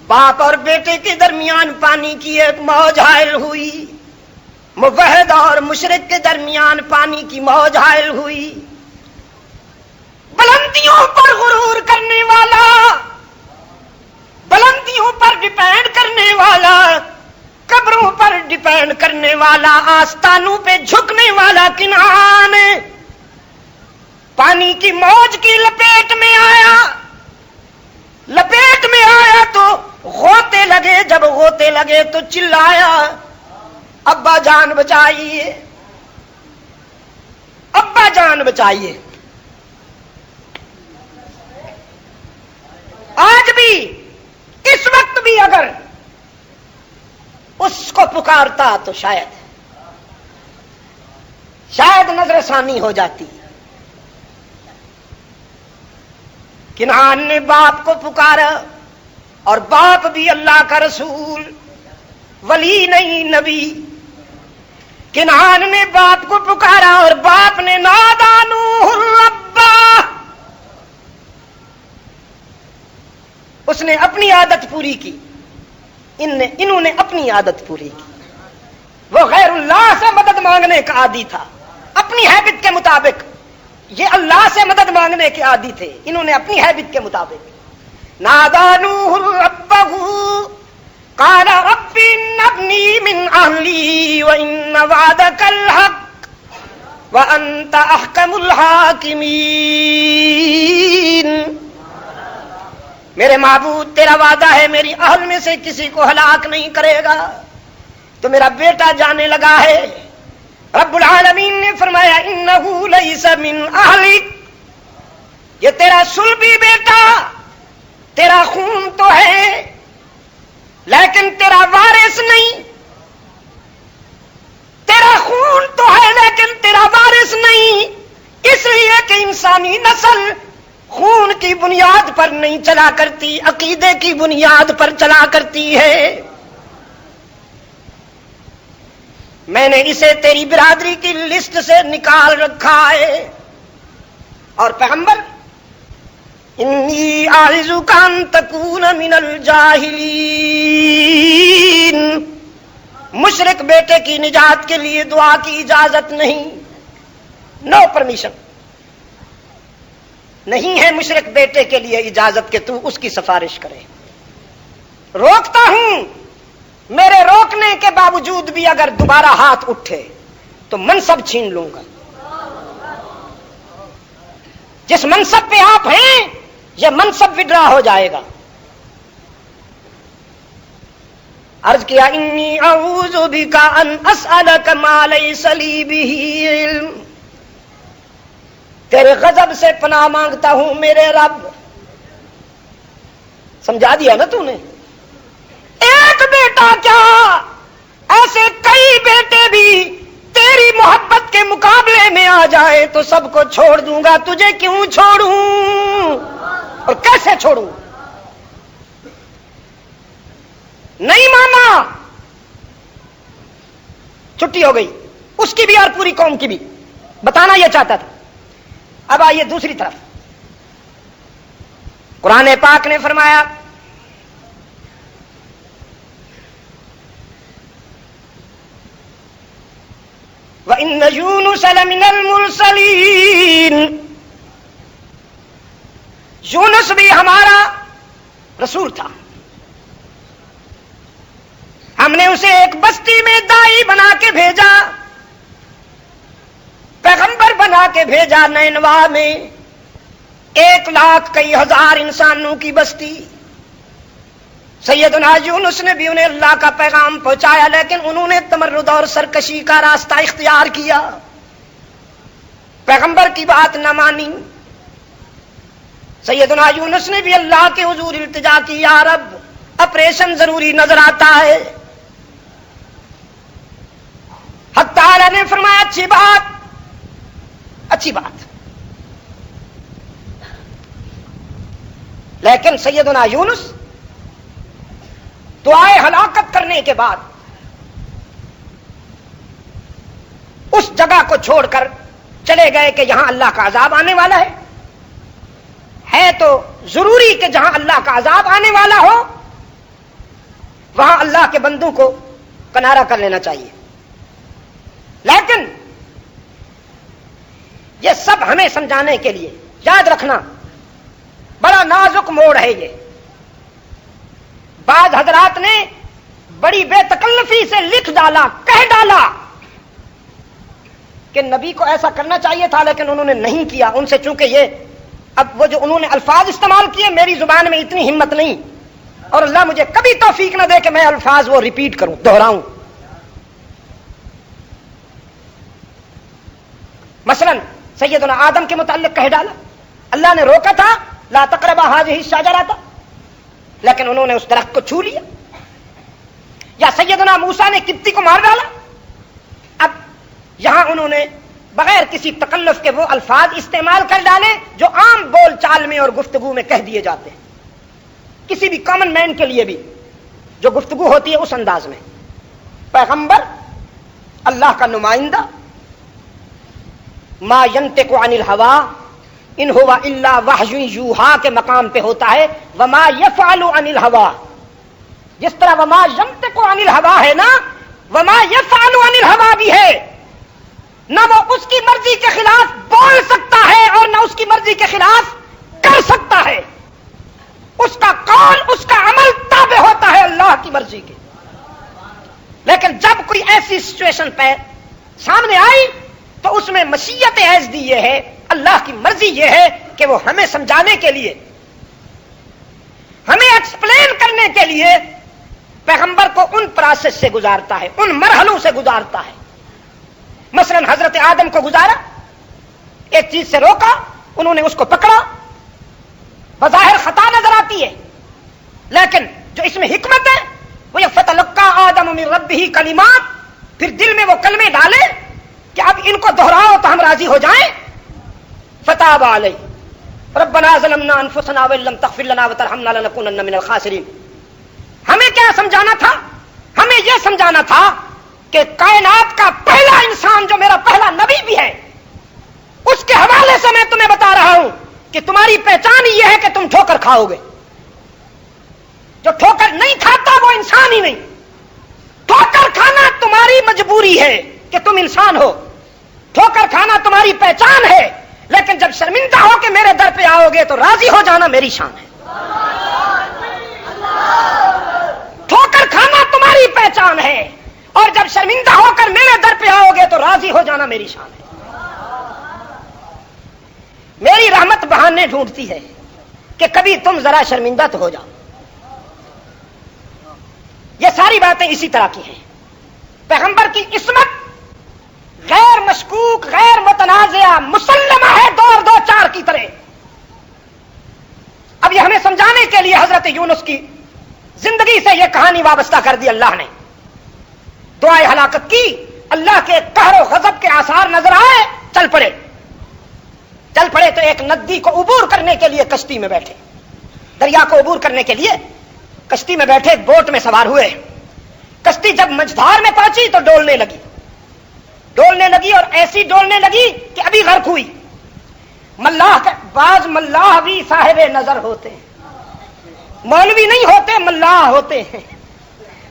باپ اور بیٹے کے درمیان پانی کی ایک موج حائل ہوئی، موحد اور مشرک کے درمیان پانی کی موج حائل ہوئی. بلندیوں پر غرور کرنے والا، بلندیوں پر ڈیپینڈ کرنے والا، قبروں پر ڈیپینڈ کرنے والا، آستانوں پہ جھکنے والا کنعان پانی کی موج کی لپیٹ میں آیا. لپیٹ میں آیا تو غوطے لگے، جب غوطے لگے تو چلایا ابا جان بچائیے، ابا جان بچائیے. آج بھی اس وقت بھی اگر اس کو پکارتا تو شاید نظر ثانی ہو جاتی. کنعان نے باپ کو پکارا، اور باپ بھی اللہ کا رسول، ولی نہیں نبی. کنعان نے باپ کو پکارا اور باپ نے نادانوہ الابا، اس نے اپنی عادت پوری کی. انہوں نے اپنی عادت پوری کی. وہ غیر اللہ سے مدد مانگنے کا عادی تھا، اپنی ہیبٹ کے مطابق. یہ اللہ سے مدد مانگنے کے عادی تھے، انہوں نے اپنی ہیبٹ کے مطابق. نادانوہ ربہ قال رب ان ابنی من اہلی وان وعدک الحق وانت احکم الحاکمین. میرے معبود تیرا وعدہ ہے میری اہل میں سے کسی کو ہلاک نہیں کرے گا. تو میرا بیٹا جانے لگا ہے. رب العالمین نے فرمایا انہ لیس من اہلک، یہ تیرا صلبی بیٹا، تیرا خون تو ہے لیکن تیرا وارث نہیں. تیرا خون تو ہے لیکن تیرا وارث نہیں، اس لیے کہ انسانی نسل خون کی بنیاد پر نہیں چلا کرتی، عقیدے کی بنیاد پر چلا کرتی ہے. میں نے اسے تیری برادری کی لسٹ سے نکال رکھا ہے. اور پیغمبر انی اعوذک ان تکون من الجاہلین، مشرک بیٹے کی نجات کے لیے دعا کی اجازت نہیں، نو پرمیشن نہیں ہے مشرک بیٹے کے لیے اجازت کہ تو اس کی سفارش کرے. روکتا ہوں، میرے روکنے کے باوجود بھی اگر دوبارہ ہاتھ اٹھے تو منصب چھین لوں گا. جس منصب پہ آپ ہیں یہ منصب وڈرا ہو جائے گا. عرض کیا انی اعوذ بک ان اسألک ما لیس لی بہ علم، تیرے غضب سے پناہ مانگتا ہوں میرے رب. سمجھا دیا نا تو نے؟ ایک بیٹا کیا ایسے کئی بیٹے بھی تیری محبت کے مقابلے میں آ جائے تو سب کو چھوڑ دوں گا، تجھے کیوں چھوڑوں اور کیسے چھوڑوں؟ نہیں مانا، چھٹی ہو گئی اس کی بھی اور پوری قوم کی بھی، بتانا یہ چاہتا تھا۔ اب آئیے دوسری طرف، قرآن پاک نے فرمایا وَإِنَّ يُونُسَ لَمِنَ الْمُرْسَلِينَ، یونس بھی ہمارا رسول تھا، ہم نے اسے ایک بستی میں داعی بنا کے بھیجا، پیغمبر بنا کے بھیجا، نینوا میں 1,00,000 کئی ہزار انسانوں کی بستی۔ سیدنا یونس نے بھی انہیں اللہ کا پیغام پہنچایا، لیکن انہوں نے تمرد اور سرکشی کا راستہ اختیار کیا، پیغمبر کی بات نہ مانی۔ سیدنا یونس نے بھی اللہ کے حضور التجا کی، یا رب آپریشن ضروری نظر آتا ہے۔ حق تعالی نے فرمایا اچھی بات، اچھی بات، لیکن سیدنا یونس دعائے ہلاکت کرنے کے بعد اس جگہ کو چھوڑ کر چلے گئے کہ یہاں اللہ کا عذاب آنے والا ہے تو ضروری کہ جہاں اللہ کا عذاب آنے والا ہو وہاں اللہ کے بندوں کو کنارہ کر لینا چاہیے۔ لیکن یہ سب ہمیں سمجھانے کے لیے، یاد رکھنا بڑا نازک موڑ ہے یہ۔ بعض حضرات نے بڑی بے تکلفی سے لکھ ڈالا، کہہ ڈالا کہ نبی کو ایسا کرنا چاہیے تھا، لیکن انہوں نے نہیں کیا۔ ان سے چونکہ یہ اب وہ جو انہوں نے الفاظ استعمال کیے میری زبان میں اتنی ہمت نہیں، اور اللہ مجھے کبھی توفیق نہ دے کہ میں الفاظ وہ ریپیٹ کروں، دہراؤں۔ مثلا سیدنا آدم کے متعلق کہہ ڈالا، اللہ نے روکا تھا لا تقربا هذه الشجرة، لیکن انہوں نے اس درخت کو چھو لیا۔ یا سیدنا موسیٰ نے قبطی کو مار ڈالا، اب یہاں انہوں نے بغیر کسی تکلف کے وہ الفاظ استعمال کر ڈالے جو عام بول چال میں اور گفتگو میں کہہ دیے جاتے ہیں، کسی بھی کامن مین کے لیے بھی جو گفتگو ہوتی ہے اس انداز میں۔ پیغمبر اللہ کا نمائندہ، ما ینطق عن الہوا ان ہوا الا وحی یوحا کے مقام پہ ہوتا ہے، وما یفعل عن الہوا، جس طرح وما ینطق عن الہوا ہے نا، وما یفعل عن الہوا بھی ہے، نہ وہ اس کی مرضی کے خلاف بول سکتا ہے اور نہ اس کی مرضی کے خلاف کر سکتا ہے، اس کا قول اس کا عمل تابع ہوتا ہے اللہ کی مرضی کے۔ لیکن جب کوئی ایسی سچویشن پہ سامنے آئی تو اس میں مشیت عز دی یہ ہے، اللہ کی مرضی یہ ہے کہ وہ ہمیں سمجھانے کے لیے، ہمیں ایکسپلین کرنے کے لیے پیغمبر کو ان پروسیس سے گزارتا ہے، ان مرحلوں سے گزارتا ہے۔ مثلا حضرت آدم کو گزارا، ایک چیز سے روکا، انہوں نے اس کو پکڑا، بظاہر خطا نظر آتی ہے، لیکن جو اس میں حکمت ہے وہ یہ فتلقى آدم من ربہ کلمات، پھر دل میں وہ کلمے ڈالے کہ اب ان کو دہراؤ تو ہم راضی ہو جائیں۔ فتاب علیہ ربنا ظلمنا انفسنا وان لم تغفر لنا وترحمنا لنکونن من الخاسرین۔ ہمیں کیا سمجھانا تھا؟ ہمیں یہ سمجھانا تھا کہ کائنات کا پہلا انسان جو میرا پہلا نبی بھی ہے، اس کے حوالے سے میں تمہیں بتا رہا ہوں کہ تمہاری پہچان یہ ہے کہ تم ٹھوکر کھاؤ گے۔ جو ٹھوکر نہیں کھاتا وہ انسان ہی نہیں، ٹھوکر کھانا تمہاری مجبوری ہے کہ تم انسان ہو، ٹھوکر کھانا تمہاری پہچان ہے، لیکن جب شرمندہ ہو کے میرے در پہ آؤ گے تو راضی ہو جانا میری شان ہے۔ ٹھوکر کھانا تمہاری پہچان ہے، اور جب شرمندہ ہو کر میرے در پہ آؤ گے تو راضی ہو جانا میری شان ہے۔ میری رحمت بہانے ڈھونڈتی ہے کہ کبھی تم ذرا شرمندہ تو ہو جاؤ۔ یہ ساری باتیں اسی طرح کی ہیں۔ پیغمبر کی عصمت غیر مشکوک، غیر متنازعہ، مسلمہ ہے، 2 اور 2 4 کی طرح۔ اب یہ ہمیں سمجھانے کے لیے حضرت یونس کی زندگی سے یہ کہانی وابستہ کر دی اللہ نے۔ دعائے ہلاکت کی، اللہ کے قہر و غضب کے آثار نظر آئے، چل پڑے تو ایک ندی کو عبور کرنے کے لیے کشتی میں بیٹھے، دریا کو عبور کرنے کے لیے کشتی میں بیٹھے بوٹ میں سوار ہوئے. کشتی جب مجھدار میں پہنچی تو ڈولنے لگی اور ایسی ڈولنے لگی کہ ابھی غرق ہوئی. بعض ملاح بھی صاحب نظر ہوتے ہیں، مولوی نہیں ہوتے، ملاح ہوتے ہیں.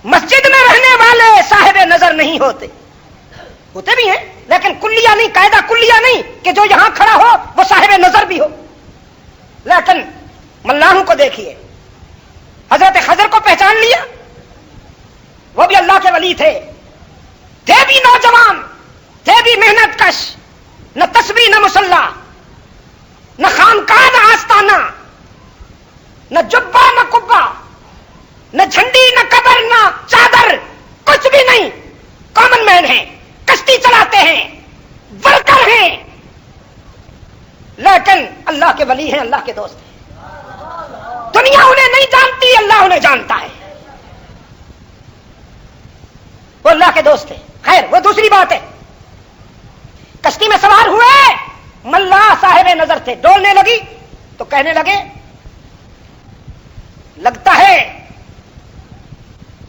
مسجد میں رہنے والے صاحب نظر نہیں ہوتے بھی ہیں، لیکن کلیہ نہیں، قاعدہ کلیہ نہیں کہ جو یہاں کھڑا ہو وہ صاحب نظر بھی ہو. لیکن ملاحوں کو دیکھیے، حضرت خضر کو پہچان لیا، وہ بھی اللہ کے ولی تھے بھی نوجوان تھے بھی محنت کش، نہ تسبیح نہ مصلی، نہ خانقاہ نہ آستانہ، نہ جبہ نہ قبہ، نہ جھنڈی نہ قبر نہ چادر، کچھ بھی نہیں. کامن مین ہیں، کشتی چلاتے ہیں، ورکر ہیں، لیکن اللہ کے ولی ہیں، اللہ کے دوست ہیں. دنیا انہیں نہیں جانتی، اللہ انہیں جانتا ہے، وہ اللہ کے دوست ہیں. خیر وہ دوسری بات ہے. کشتی میں سوار ہوئے، ملا صاحب نظر تھے. ڈولنے لگی تو کہنے لگے لگتا ہے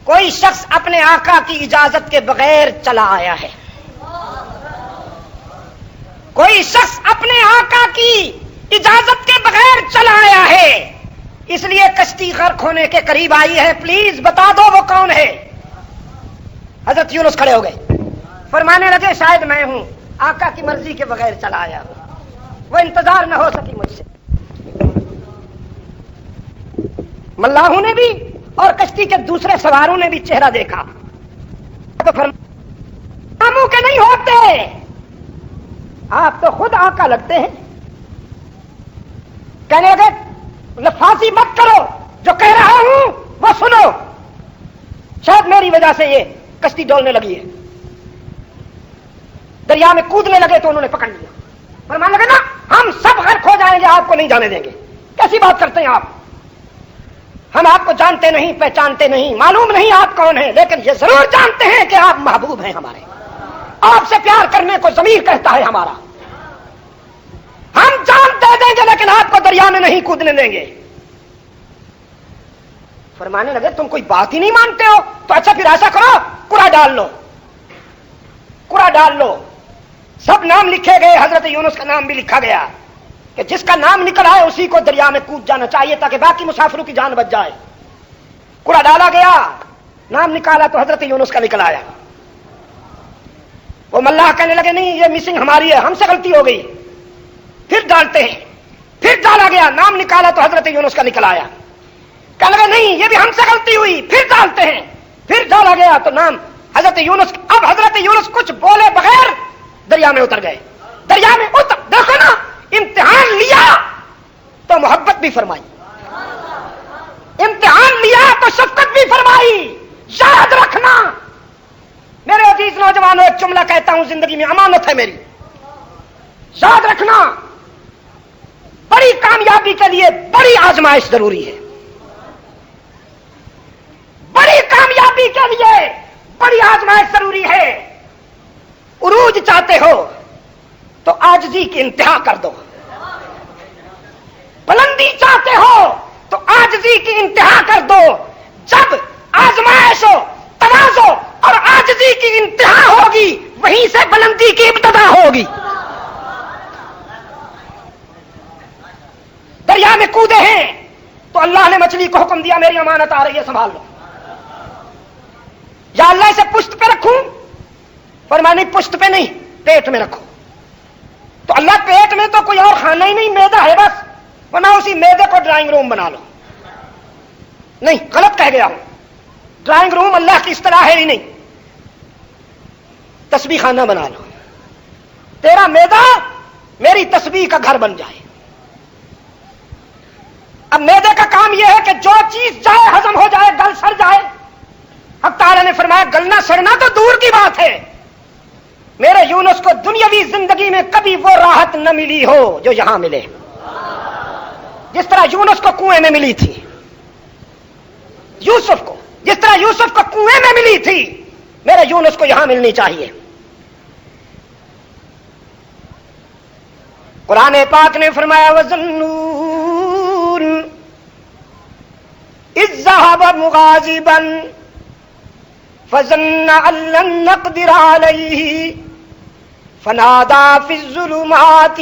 کوئی شخص اپنے آقا کی اجازت کے بغیر چلا آیا ہے. کوئی شخص اپنے آقا کی اجازت کے بغیر چلا آیا ہے، اس لیے کشتی غرق ہونے کے قریب آئی ہے. پلیز بتا دو وہ کون ہے. حضرت یونس کھڑے ہو گئے، فرمانے لگے شاید میں ہوں، آقا کی مرضی کے بغیر چلا آیا ہوں. وہ انتظار نہ ہو سکی مجھ سے. ملاحوں نے بھی اور کشتی کے دوسرے سواروں نے بھی چہرہ دیکھا تو فرمایا کے نہیں ہوتے، آپ تو خود آقا لگتے ہیں. کہنے لگے لفاظی مت کرو، جو کہہ رہا ہوں وہ سنو، شاید میری وجہ سے یہ کشتی ڈولنے لگی ہے. دریا میں کودنے لگے تو انہوں نے پکڑ لیا. فرمانے لگے نا ہم سب غرق ہو جائیں گے، آپ کو نہیں جانے دیں گے. کیسی بات کرتے ہیں آپ؟ ہم آپ کو جانتے نہیں، پہچانتے نہیں، معلوم نہیں آپ کون ہیں، لیکن یہ ضرور جانتے ہیں کہ آپ محبوب ہیں ہمارے. آپ سے پیار کرنے کو ضمیر کہتا ہے ہمارا. ہم جان دے دیں گے لیکن آپ کو دریا میں نہیں کودنے دیں گے. فرمانے لگے تم کوئی بات ہی نہیں مانتے ہو تو اچھا پھر ایسا کرو، قرعہ ڈال لو. سب نام لکھے گئے، حضرت یونس کا نام بھی لکھا گیا کہ جس کا نام نکل آئے اسی کو دریا میں کود جانا چاہیے تاکہ باقی مسافروں کی جان بچ جائے. قرعہ ڈالا گیا، نام نکالا تو حضرت یونس کا نکل آیا. وہ ملاح کہنے لگے نہیں یہ مسنگ ہماری ہے، ہم سے غلطی ہو گئی. پھر ڈالتے ہیں، پھر ڈالا گیا، نام نکالا تو حضرت یونس کا نکل آیا. کہنے لگے نہیں یہ بھی ہم سے غلطی ہوئی، پھر ڈالتے ہیں، پھر ڈالا گیا تو نام حضرت یونس. اب حضرت یونس کچھ بولے بغیر دریا میں اتر گئے. دریا میں اتر، دیکھو نا امتحان لیا تو محبت بھی فرمائی، امتحان لیا تو شفقت بھی فرمائی. یاد رکھنا میرے عزیز نوجوانوں، ایک جملہ کہتا ہوں زندگی میں امانت ہے میری، یاد رکھنا بڑی کامیابی کے لیے بڑی آزمائش ضروری ہے. بڑی کامیابی کے لیے بڑی آزمائش ضروری ہے. عروج چاہتے ہو تو عاجزی کی انتہا کر دو، بلندی چاہتے ہو تو عاجزی کی انتہا کر دو. جب آزمائش ہو، تواضع اور عاجزی کی انتہا ہوگی وہیں سے بلندی کی ابتدا ہوگی. دریا میں کودے ہیں تو اللہ نے مچھلی کو حکم دیا میری امانت آ رہی ہے سنبھال لو. یا اللہ اسے پشت پہ رکھوں؟ فرمایا نہیں پشت پہ نہیں، پیٹ میں رکھو. تو اللہ پیٹ میں تو کوئی اور کھانا ہی نہیں، میدا ہے بس، ورنہ اسی میدے کو ڈرائنگ روم بنا لو. نہیں غلط کہہ گیا ہوں، ڈرائنگ روم اللہ کی اصطلاح ہے ہی نہیں، تسبیح خانہ بنا لو. تیرا میدا میری تسبیح کا گھر بن جائے. اب میدے کا کام یہ ہے کہ جو چیز جائے ہضم ہو جائے، گل سڑ جائے. حق تعالی نے فرمایا گلنا سڑنا تو دور کی بات ہے، میرے یونس کو دنیاوی زندگی میں کبھی وہ راحت نہ ملی ہو جو یہاں ملے، جس طرح یونس کو کنویں میں ملی تھی، یوسف کو جس طرح یوسف کو کنویں میں ملی تھی، میرے یونس کو یہاں ملنی چاہیے. قرآن پاک نے فرمایا وَظَنُّونَ إِذْ ذَهَبَ مغاضبا فظن ان لن نقدر عليه فنادى في الظلمات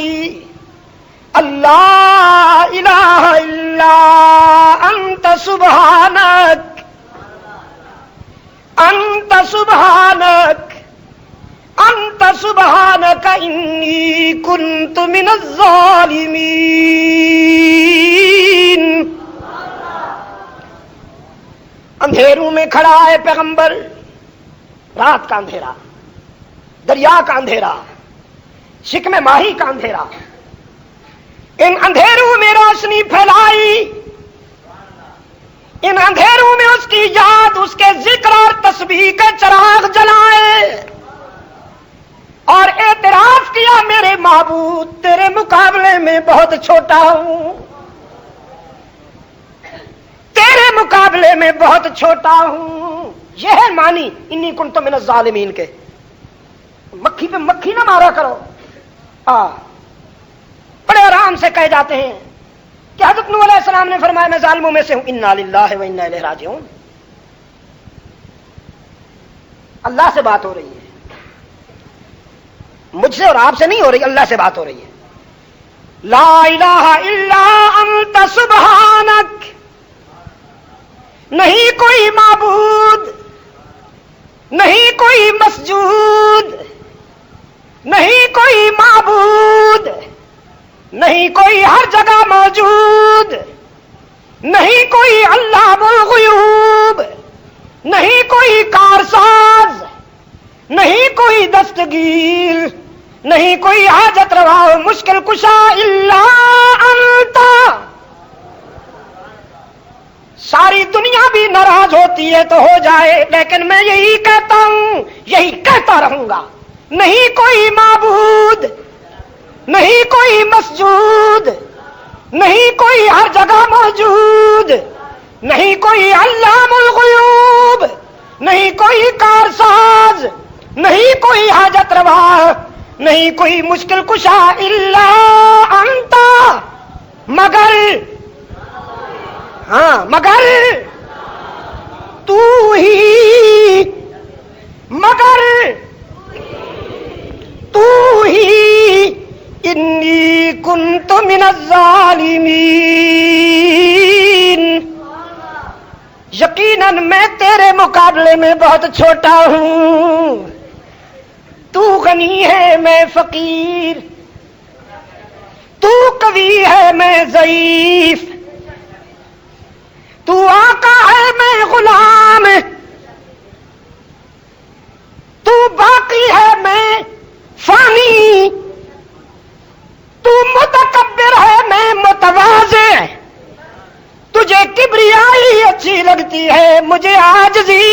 اللہ الہ الا انت سبحانک انت سبحانک انت سبحانک انی کنت من الظالمین. اندھیروں میں کھڑا ہے پیغمبر، رات کا اندھیرا، دریا کا اندھیرا، شکم ماہی کا اندھیرا، ان اندھیروں میں روشنی پھیلائی، ان اندھیروں میں اس کی یاد، اس کے ذکر اور تسبیح کے چراغ جلائے اور اعتراف کیا میرے معبود تیرے مقابلے میں بہت چھوٹا ہوں، تیرے مقابلے میں بہت چھوٹا ہوں. یہ ہے معنی انی کنت من الظالمین کے. مکھی پہ مکھی نہ مارا کرو. بڑے آرام سے کہہ جاتے ہیں کہ حضرت نوح علیہ السلام نے فرمایا میں ظالموں میں سے ہوں. انا للہ و انا الیہ راجعون. اللہ سے بات ہو رہی ہے، مجھ سے اور آپ سے نہیں ہو رہی، اللہ سے بات ہو رہی ہے. لا الہ الا انت سبحانک، نہیں کوئی معبود، نہیں کوئی مسجود، نہیں کوئی معبود، نہیں کوئی ہر جگہ موجود، نہیں کوئی علام الغیوب، نہیں کوئی کارساز، نہیں کوئی دستگیر، نہیں کوئی حاجت روا مشکل کشا الا انت. ساری دنیا بھی ناراض ہوتی ہے تو ہو جائے، لیکن میں یہی کہتا ہوں، یہی کہتا رہوں گا، نہیں کوئی معبود، نہیں کوئی مسجود، نہیں کوئی ہر جگہ موجود، نہیں کوئی علام الغیوب، نہیں کوئی کارساز، نہیں کوئی حاجت روا، نہیں کوئی مشکل کشا الا انت، مگر مگر تو ہی، مگر تو ہی انی کنت من الظالمین. یقیناً میں تیرے مقابلے میں بہت چھوٹا ہوں. تو غنی ہے میں فقیر، تو قوی ہے میں ضعیف، تو آقا ہے میں غلام، تو باقی ہے میں فانی، تو متکبر ہے میں متواضع. تجھے کبریائی اچھی لگتی ہے، مجھے عاجزی.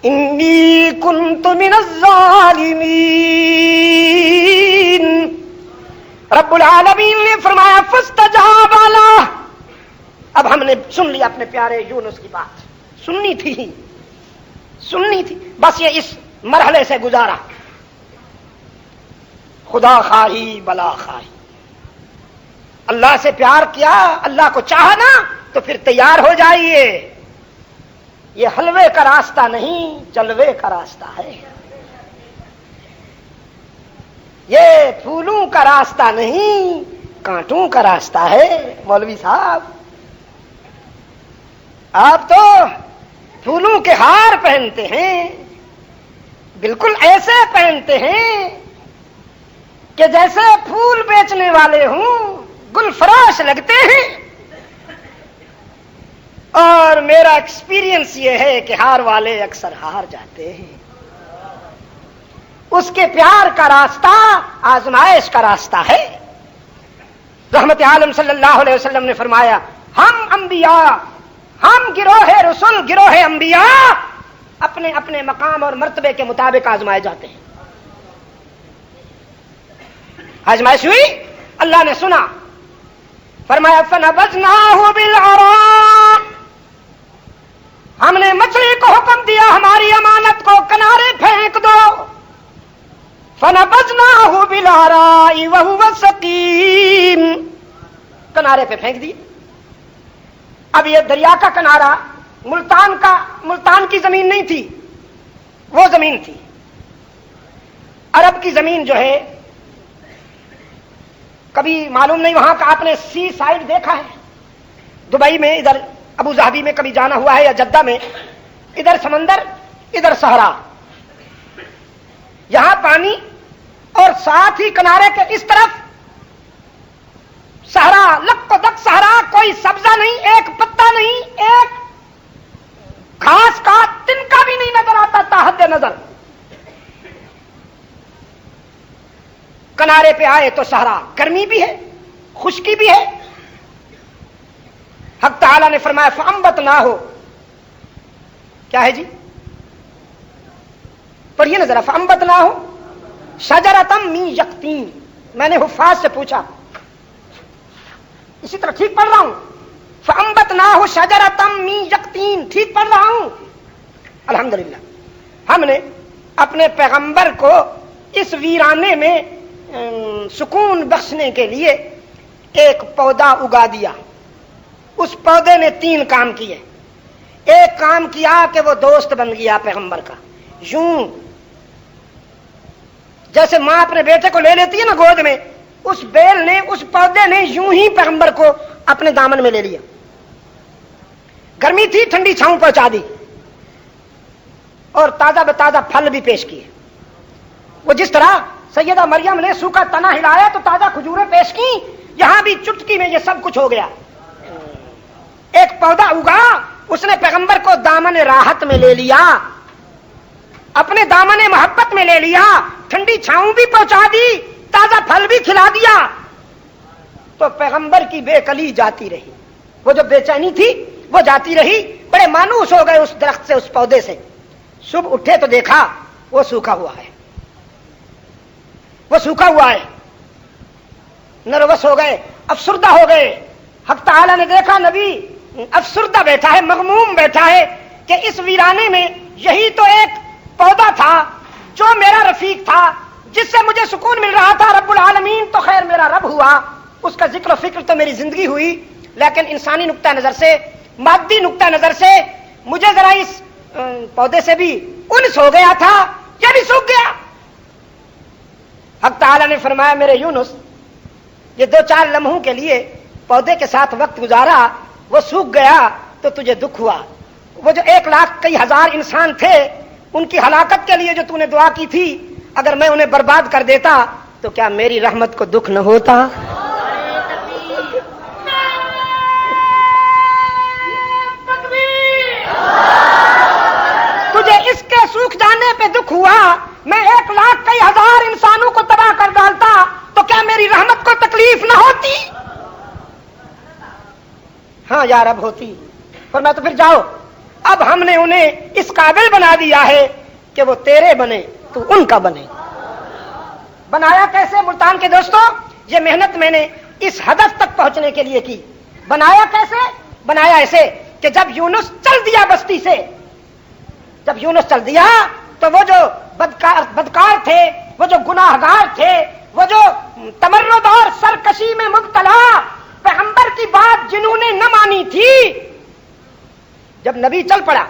انی کنت من الظالمین. رب العالمین نے فرمایا فاستجاب له. اب ہم نے سن لیا اپنے پیارے یونس کی بات، سننی تھی بس یہ اس مرحلے سے گزارا. خدا خواہی بلا خواہی، اللہ سے پیار کیا، اللہ کو چاہنا تو پھر تیار ہو جائیے. یہ حلوے کا راستہ نہیں، جلوے کا راستہ ہے. یہ پھولوں کا راستہ نہیں، کانٹوں کا راستہ ہے. مولوی صاحب آپ تو پھولوں کے ہار پہنتے ہیں، بالکل ایسے پہنتے ہیں کہ جیسے پھول بیچنے والے ہوں، گل فراش لگتے ہیں. اور میرا ایکسپیرینس یہ ہے کہ ہار والے اکثر ہار جاتے ہیں. اس کے پیار کا راستہ آزمائش کا راستہ ہے. رحمت عالم صلی اللہ علیہ وسلم نے فرمایا ہم انبیاء، ہم گروہ رسول، گروہ انبیاء اپنے اپنے مقام اور مرتبے کے مطابق آزمائے جاتے ہیں. آزمائش ہوئی، اللہ نے سنا، فرمایا فنبذناہ بالعراء. ہم نے مچھلی کو حکم دیا ہماری امانت کو کنارے پھینک دو. فنبذناہ بالعراء وہو سقیم. کنارے پہ پھینک دی. اب یہ دریا کا کنارہ ملتان کی زمین نہیں تھی، وہ زمین تھی عرب کی زمین جو ہے. کبھی معلوم نہیں وہاں کا آپ نے سی سائڈ دیکھا ہے؟ دبئی میں ادھر ابو ظہبی میں کبھی جانا ہوا ہے یا جدہ میں؟ ادھر سمندر ادھر صحرا، یہاں پانی اور ساتھ ہی کنارے کے اس طرف صحرا، لک و دک صحرا، کوئی سبزہ نہیں، ایک پتا نہیں، ایک گھاس کا تنکا بھی نہیں نظر آتا تا حد نظر. کنارے پہ آئے تو صحرا، گرمی بھی ہے، خشکی بھی ہے. حق تعالیٰ نے فرمایا فَأَنبَتْنَاهُ، کیا ہے جی؟ پڑھیے نا ذرا. فَأَنبَتْنَاهُ شَجَرَةً مِّن يَقْطِينٍ. میں نے حفاظ سے پوچھا، اسی طرح ٹھیک پڑھ رہا ہوں؟ فَأَنبَتْنَاهُ شَجَرَةً مِّن يَقْطِينٍ، ٹھیک پڑھ رہا ہوں؟ الحمدللہ. ہم نے اپنے پیغمبر کو اس ویرانے میں سکون بخشنے کے لیے ایک پودا اگا دیا. اس پودے نے 3 کام کیے. ایک کام کیا کہ وہ دوست بن گیا پیغمبر کا. یوں جیسے ماں اپنے بیٹے کو لے لیتی ہے نا گود میں، اس بیل نے، اس پودے نے یوں ہی پیغمبر کو اپنے دامن میں لے لیا. گرمی تھی، ٹھنڈی چھاؤں پہنچا دی اور تازہ بتازہ پھل بھی پیش کیے. وہ جس طرح سیدہ مریم نے سوکھا تنا ہلایا تو تازہ کھجوریں پیش کی، یہاں بھی چٹکی میں یہ سب کچھ ہو گیا. ایک پودا اگا، اس نے پیغمبر کو دامن راحت میں لے لیا، اپنے دامن محبت میں لے لیا، ٹھنڈی چھاؤں بھی پہنچا دی، تازہ پھل بھی کھلا دیا. تو پیغمبر کی بے کلی جاتی رہی، وہ جو بے چینی تھی وہ جاتی رہی. بڑے مانوس ہو گئے اس درخت سے، اس پودے سے. صبح اٹھے تو دیکھا وہ سوکھا ہوا ہے، وہ سوکھا ہوا ہے. نروس ہو گئے، افسردہ ہو گئے. حق تعالیٰ نے دیکھا نبی افسردہ بیٹھا ہے، مغموم بیٹھا ہے کہ اس ویرانے میں یہی تو ایک پودا تھا جو میرا رفیق تھا، جس سے مجھے سکون مل رہا تھا. رب العالمین تو خیر میرا رب ہوا، اس کا ذکر و فکر تو میری زندگی ہوئی، لیکن انسانی نقطہ نظر سے، مادی نقطہ نظر سے مجھے ذرا اس پودے سے بھی انس ہو گیا تھا، یہ بھی سوکھ گیا. حق تعالیٰ نے فرمایا میرے یونس، یہ 2-4 لمحوں کے لیے پودے کے ساتھ وقت گزارا، وہ سوکھ گیا تو تجھے دکھ ہوا. وہ جو 1 لاکھ کئی ہزار انسان تھے، ان کی ہلاکت کے لیے جو تو نے دعا کی تھی، اگر میں انہیں برباد کر دیتا تو کیا میری رحمت کو دکھ نہ ہوتا؟ تجھے اس کے سوکھ جانے پہ دکھ ہوا، میں 1 لاکھ کئی ہزار انسانوں کو تباہ کر ڈالتا تو کیا میری رحمت کو تکلیف نہ ہوتی؟ ہاں یا رب ہوتی. پر میں تو پھر جاؤ، اب ہم نے انہیں اس قابل بنا دیا ہے کہ وہ تیرے بنے تو ان کا بنے. بنایا کیسے ملتان کے دوستوں؟ یہ محنت میں نے اس ہدف تک پہنچنے کے لیے کی. بنایا کیسے؟ بنایا ایسے کہ جب یونس چل دیا بستی سے، جب یونس چل دیا تو وہ جو بدکار تھے، وہ جو گناہگار تھے، وہ جو تمرد اور سرکشی میں مبتلا، پیغمبر کی بات جنہوں نے نہ مانی تھی، جب نبی چل پڑا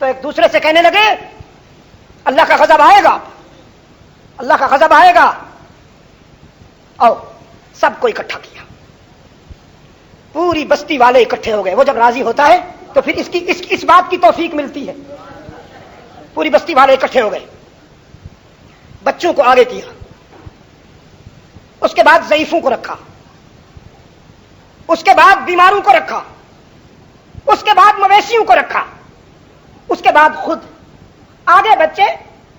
تو ایک دوسرے سے کہنے لگے اللہ کا غضب آئے گا، اللہ کا غضب آئے گا. آؤ سب کو اکٹھا کیا، پوری بستی والے اکٹھے ہو گئے. وہ جب راضی ہوتا ہے تو پھر اس بات کی توفیق ملتی ہے. پوری بستی والے اکٹھے ہو گئے، بچوں کو آگے کیا، اس کے بعد ضعیفوں کو رکھا، اس کے بعد بیماروں کو رکھا، اس کے بعد مویشیوں کو رکھا، اس کے بعد خود آگے بچے،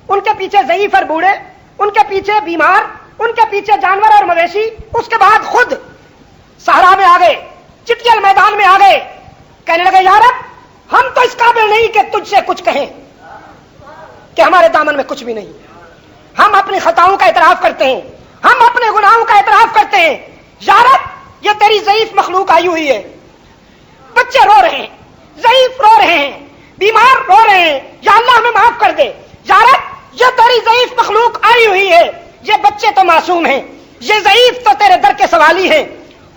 ان کے پیچھے ضعیف اور بوڑھے، ان کے پیچھے بیمار، ان کے پیچھے جانور اور مویشی، اس کے بعد خود صحرا میں آ گئے، چٹیل میدان میں آ گئے. کہنے لگے یا رب ہم تو اس قابل نہیں کہ تجھ سے کچھ کہیں، کہ ہمارے دامن میں کچھ بھی نہیں. ہم اپنی خطاؤں کا اعتراف کرتے ہیں، ہم اپنے گناہوں کا اعتراف کرتے ہیں. یا رب یہ تیری ضعیف مخلوق آئی ہوئی ہے، بچے رو رہے ہیں، ضعیف رو رہے ہیں، بیمار رو رہے ہیں، یا اللہ ہمیں معاف کر دے. یا رب یہ تیری ضعیف مخلوق آئی ہوئی ہے، یہ بچے تو معصوم ہیں، یہ ضعیف تو تیرے در کے سوالی ہیں،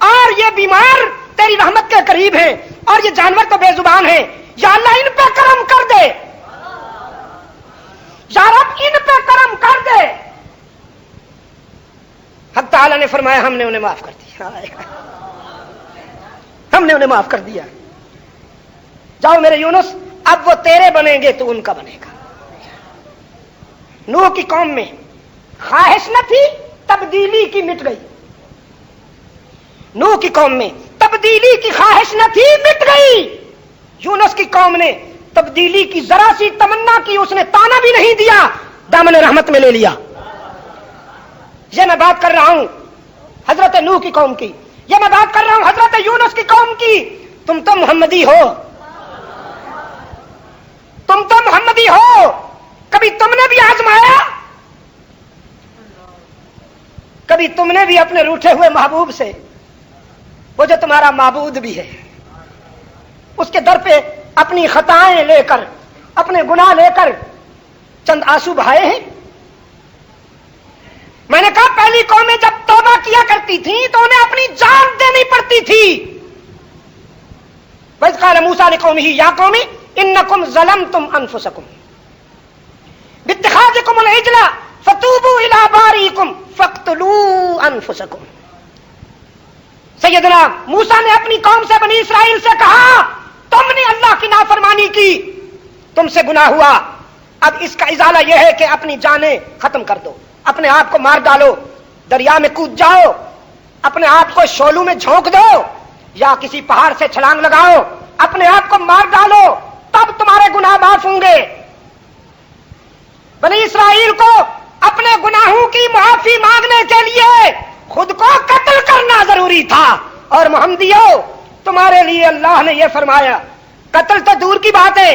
اور یہ بیمار تیری رحمت کے قریب ہیں. اور یہ جانور تو بے زبان ہیں، یا اللہ ان پہ کرم کر دے، یا رب ان پہ کرم کر دے۔ حق تعالی نے فرمایا ہم نے انہیں معاف کر دیا، ہم نے انہیں معاف کر دیا، جاؤ میرے یونس اب وہ تیرے بنیں گے تو ان کا بنے گا۔ نوح کی قوم میں خواہش نہ تھی، تبدیلی کی مٹ گئی۔ نوح کی قوم میں تبدیلی کی خواہش نہ تھی، مٹ گئی۔ یونس کی قوم نے تبدیلی کی ذرا سی تمنا کی، اس نے تانا بھی نہیں دیا، دامن رحمت میں لے لیا۔ یہ میں بات کر رہا ہوں حضرت نوح کی قوم کی، یہ میں بات کر رہا ہوں حضرت یونس کی قوم کی۔ تم تو محمدی ہو، تم تو محمدی ہو، کبھی تم نے بھی آزمایا، کبھی تم نے بھی اپنے روٹھے ہوئے محبوب سے، وہ جو تمہارا معبود بھی ہے، اس کے در پہ اپنی خطائیں لے کر، اپنے گناہ لے کر چند آنسو بہائے ہیں؟ میں نے کہا پہلی قومیں جب توبہ کیا کرتی تھیں تو انہیں اپنی جان دینی پڑتی تھی۔ وَإِذْ قَالَ مُوسَىٰ لِقَوْمِهِ يَا قَوْمِ إِنَّكُمْ ظَلَمْتُمْ أَنفُسَكُمْ بِاتِّخَاذِكُمُ الْعِجْلَ فَتُوبُوا إِلَىٰ بَارِئِكُمْ فَاقْتُلُوا أَنفُسَكُمْ۔ سیدنا موسیٰ نے اپنی قوم سے، بنی اسرائیل سے کہا تم نے اللہ کی نافرمانی کی، تم سے گناہ ہوا، اب اس کا ازالہ یہ ہے کہ اپنی جانیں ختم کر دو، اپنے آپ کو مار ڈالو، دریا میں کود جاؤ، اپنے آپ کو شولو میں جھونک دو، یا کسی پہاڑ سے چھلانگ لگاؤ، اپنے آپ کو مار ڈالو، تب تمہارے گناہ معاف ہوں گے۔ بنی اسرائیل کو اپنے گناہوں کی معافی مانگنے کے لیے خود کو قتل کرنا ضروری تھا، اور محمدیوں تمہارے لیے اللہ نے یہ فرمایا، قتل تو دور کی بات ہے،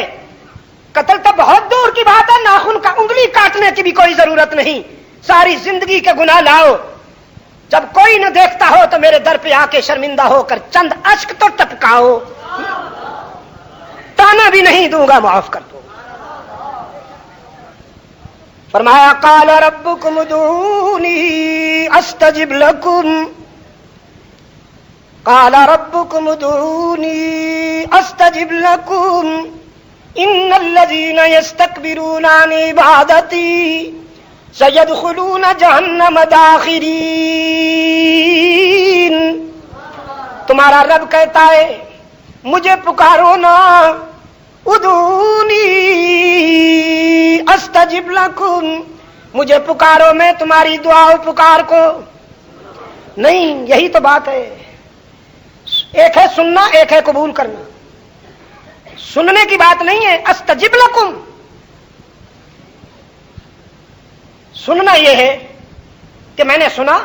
قتل تو بہت دور کی بات ہے، ناخن کا انگلی کاٹنے کی بھی کوئی ضرورت نہیں، ساری زندگی کے گناہ لاؤ، جب کوئی نہ دیکھتا ہو تو میرے در پہ آ کے شرمندہ ہو کر چند اشک تو ٹپکاؤ، تانا بھی نہیں دوں گا، معاف کر دو۔ فرمایا قال ربکم ادعونی استجب لکم، قال ربکم ادعونی استجب لکم ان الذین یستکبرون عن عبادتی سیدخلون جہنم داخرین۔ تمہارا رب کہتا ہے مجھے پکارو نا، ادعونی استجب لکم، مجھے پکارو میں تمہاری دعا و پکار کو۔ نہیں، یہی تو بات ہے، ایک ہے سننا، ایک ہے قبول کرنا۔ سننے کی بات نہیں ہے استجب لکم، سننا یہ ہے کہ میں نے سنا،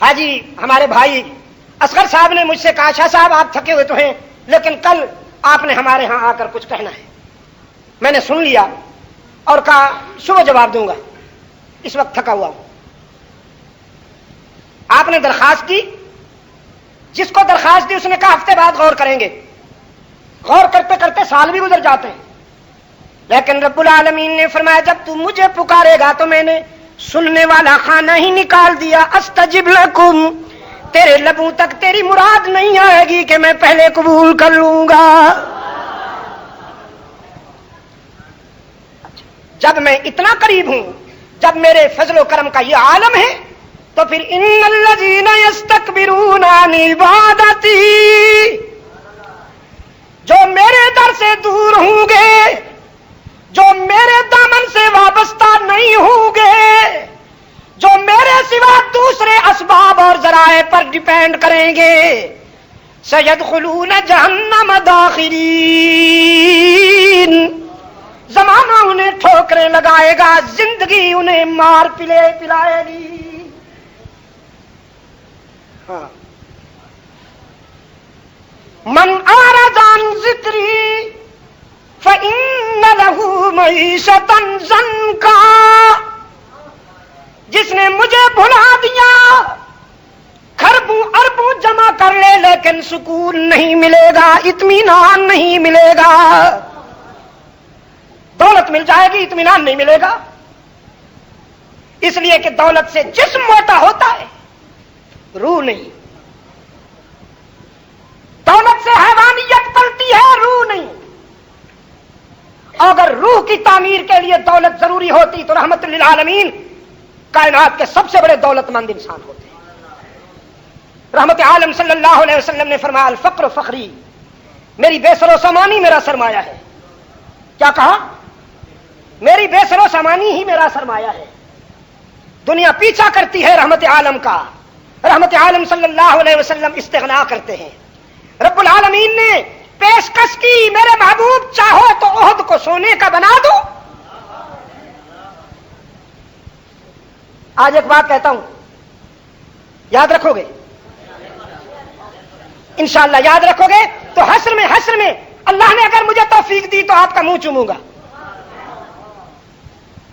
حاجی ہمارے بھائی اصغر صاحب نے مجھ سے کہا شاہ صاحب آپ تھکے ہوئے تو ہیں لیکن کل آپ نے ہمارے ہاں آ کر کچھ کہنا ہے۔ میں نے سن لیا اور کہا صبح جواب دوں گا، اس وقت تھکا ہوا ہوں۔ آپ نے درخواست دی، جس کو درخواست دی اس نے کہا ہفتے بعد غور کریں گے، غور کرتے کرتے سال بھی گزر جاتے ہیں، لیکن رب العالمین نے فرمایا جب تو مجھے پکارے گا تو میں نے سننے والا خانہ ہی نکال دیا۔ استجب لکم، تیرے لبوں تک تیری مراد نہیں آئے گی کہ میں پہلے قبول کر لوں گا۔ جب میں اتنا قریب ہوں، جب میرے فضل و کرم کا یہ عالم ہے، تو پھر ان الذین یستکبرون عن عبادتی، جو میرے در سے دور ہوں گے، جو میرے دامن سے وابستہ نہیں ہوں گے، جو میرے سوا دوسرے اسباب اور ذرائع پر ڈیپینڈ کریں گے، سیدخلون جہنم داخرین، زمانہ انہیں ٹھوکریں لگائے گا، زندگی انہیں مار پلائے گی۔ ہاں، من اعرض عن ذکری فإن له معیشۃ ضنکا، جس نے مجھے بھلا دیا خربوں اربوں جمع کر لے لیکن سکون نہیں ملے گا، اطمینان نہیں ملے گا۔ دولت مل جائے گی، اطمینان نہیں ملے گا، اس لیے کہ دولت سے جسم موٹا ہوتا ہے، روح نہیں۔ دولت سے حیوان روح کی تعمیر کے لیے دولت ضروری ہوتی تو رحمت للعالمین کائنات کے سب سے بڑے دولت مند انسان ہوتے ہیں۔ رحمت عالم صلی اللہ علیہ وسلم نے فرمایا الفقر فخری، میری بے سر و سامانی میرا سرمایہ ہے۔ کیا کہا؟ میری بے سر و سامانی ہی میرا سرمایہ ہے۔ دنیا پیچھا کرتی ہے رحمت عالم کا، رحمت عالم صلی اللہ علیہ وسلم استغنا کرتے ہیں۔ رب العالمین نے پیشکش کی میرے محبوب چاہو تو عہد کو سونے کا بنا دو۔ آج ایک بات کہتا ہوں، یاد رکھو گے انشاءاللہ، یاد رکھو گے تو حشر میں اللہ نے اگر مجھے توفیق دی تو آپ کا منہ چوموں گا۔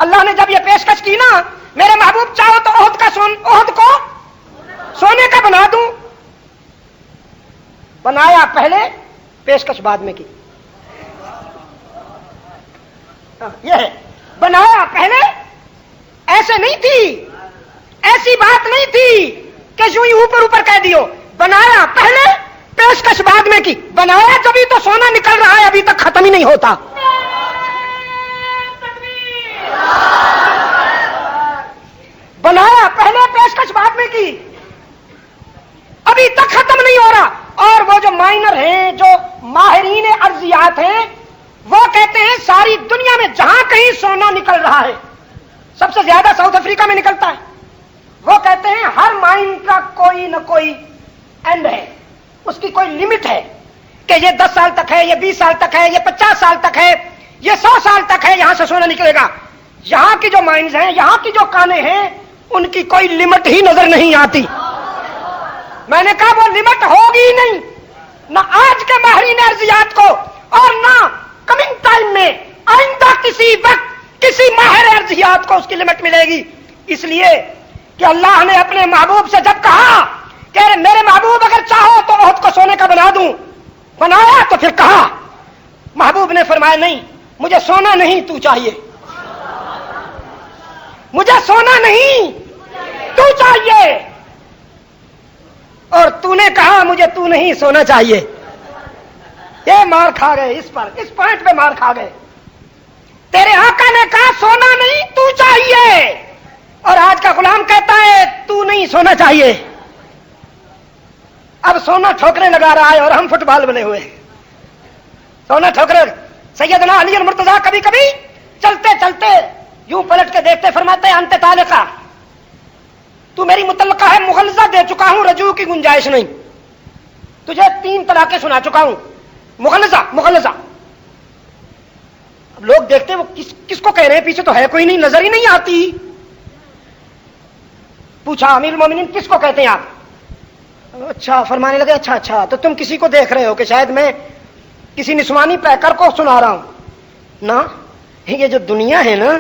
اللہ نے جب یہ پیشکش کی نا میرے محبوب چاہو تو عہد کو سونے کا بنا دوں، بنایا پہلے پیشکش بعد میں کی۔ یہ ہے بنایا پہلے، ایسے نہیں تھی، ایسی بات نہیں تھی کہ یوں ہی اوپر کہہ دیو، بنایا پہلے پیشکش بعد میں کی۔ بنایا جبھی تو سونا نکل رہا ہے، ابھی تک ختم ہی نہیں ہوتا۔ بنایا پہلے پیشکش بعد میں کی، ابھی تک ختم نہیں ہو رہا۔ اور وہ جو مائنر ہیں، جو ماہرین ارضیات ہیں، وہ کہتے ہیں ساری دنیا میں جہاں کہیں سونا نکل رہا ہے، سب سے زیادہ ساؤتھ افریقہ میں نکلتا ہے، وہ کہتے ہیں ہر مائن کا کوئی نہ کوئی اینڈ ہے، اس کی کوئی لمٹ ہے کہ یہ 10 سال تک ہے، یہ 20 سال تک ہے، یہ 50 سال تک ہے، یہ 100 سال تک ہے، یہاں سے سونا نکلے گا۔ یہاں کی جو مائنز ہیں، یہاں کی جو کانیں ہیں، ان کی کوئی لمٹ ہی نظر نہیں آتی۔ میں نے کہا وہ لمٹ ہوگی ہی نہیں، نہ آج کے ماہرین ارضیات کو اور نہ کمنگ ٹائم میں آئندہ کسی وقت کسی ماہر ارضیات کو اس کی لمٹ ملے گی۔ اس لیے کہ اللہ نے اپنے محبوب سے جب کہا کہ میرے محبوب اگر چاہو تو عہد کو سونے کا بنا دوں، بنایا تو پھر کہا، محبوب نے فرمایا نہیں، مجھے سونا نہیں تو چاہیے، مجھے سونا نہیں تو چاہیے۔ اور تو نے کہا مجھے تو نہیں سونا چاہیے۔ یہ مار کھا گئے، اس پوائنٹ پہ مار کھا گئے۔ تیرے آقا نے کہا سونا نہیں تو چاہیے، اور آج کا غلام کہتا ہے تو نہیں سونا چاہیے۔ اب سونا ٹھوکرے لگا رہا ہے اور ہم فٹ بال بنے ہوئے، سونا ٹھوکرے۔ سیدنا علی المرتضیٰ کبھی کبھی چلتے چلتے یوں پلٹ کے دیکھتے، فرماتے انت طالقہ، تو میری متعلقہ ہے، مغلظہ دے چکا ہوں، رجوع کی گنجائش نہیں، تجھے 3 طلاقیں سنا چکا ہوں، مغلظہ۔ اب لوگ دیکھتے وہ کس کو کہہ رہے ہیں، پیچھے تو ہے کوئی نہیں، نظر ہی نہیں آتی۔ پوچھا امیر المومنین کس کو کہتے ہیں آپ؟ اچھا، فرمانے لگے اچھا تو تم کسی کو دیکھ رہے ہو کہ شاید میں کسی نسوانی پیکر کو سنا رہا ہوں نا۔ یہ جو دنیا ہے نا،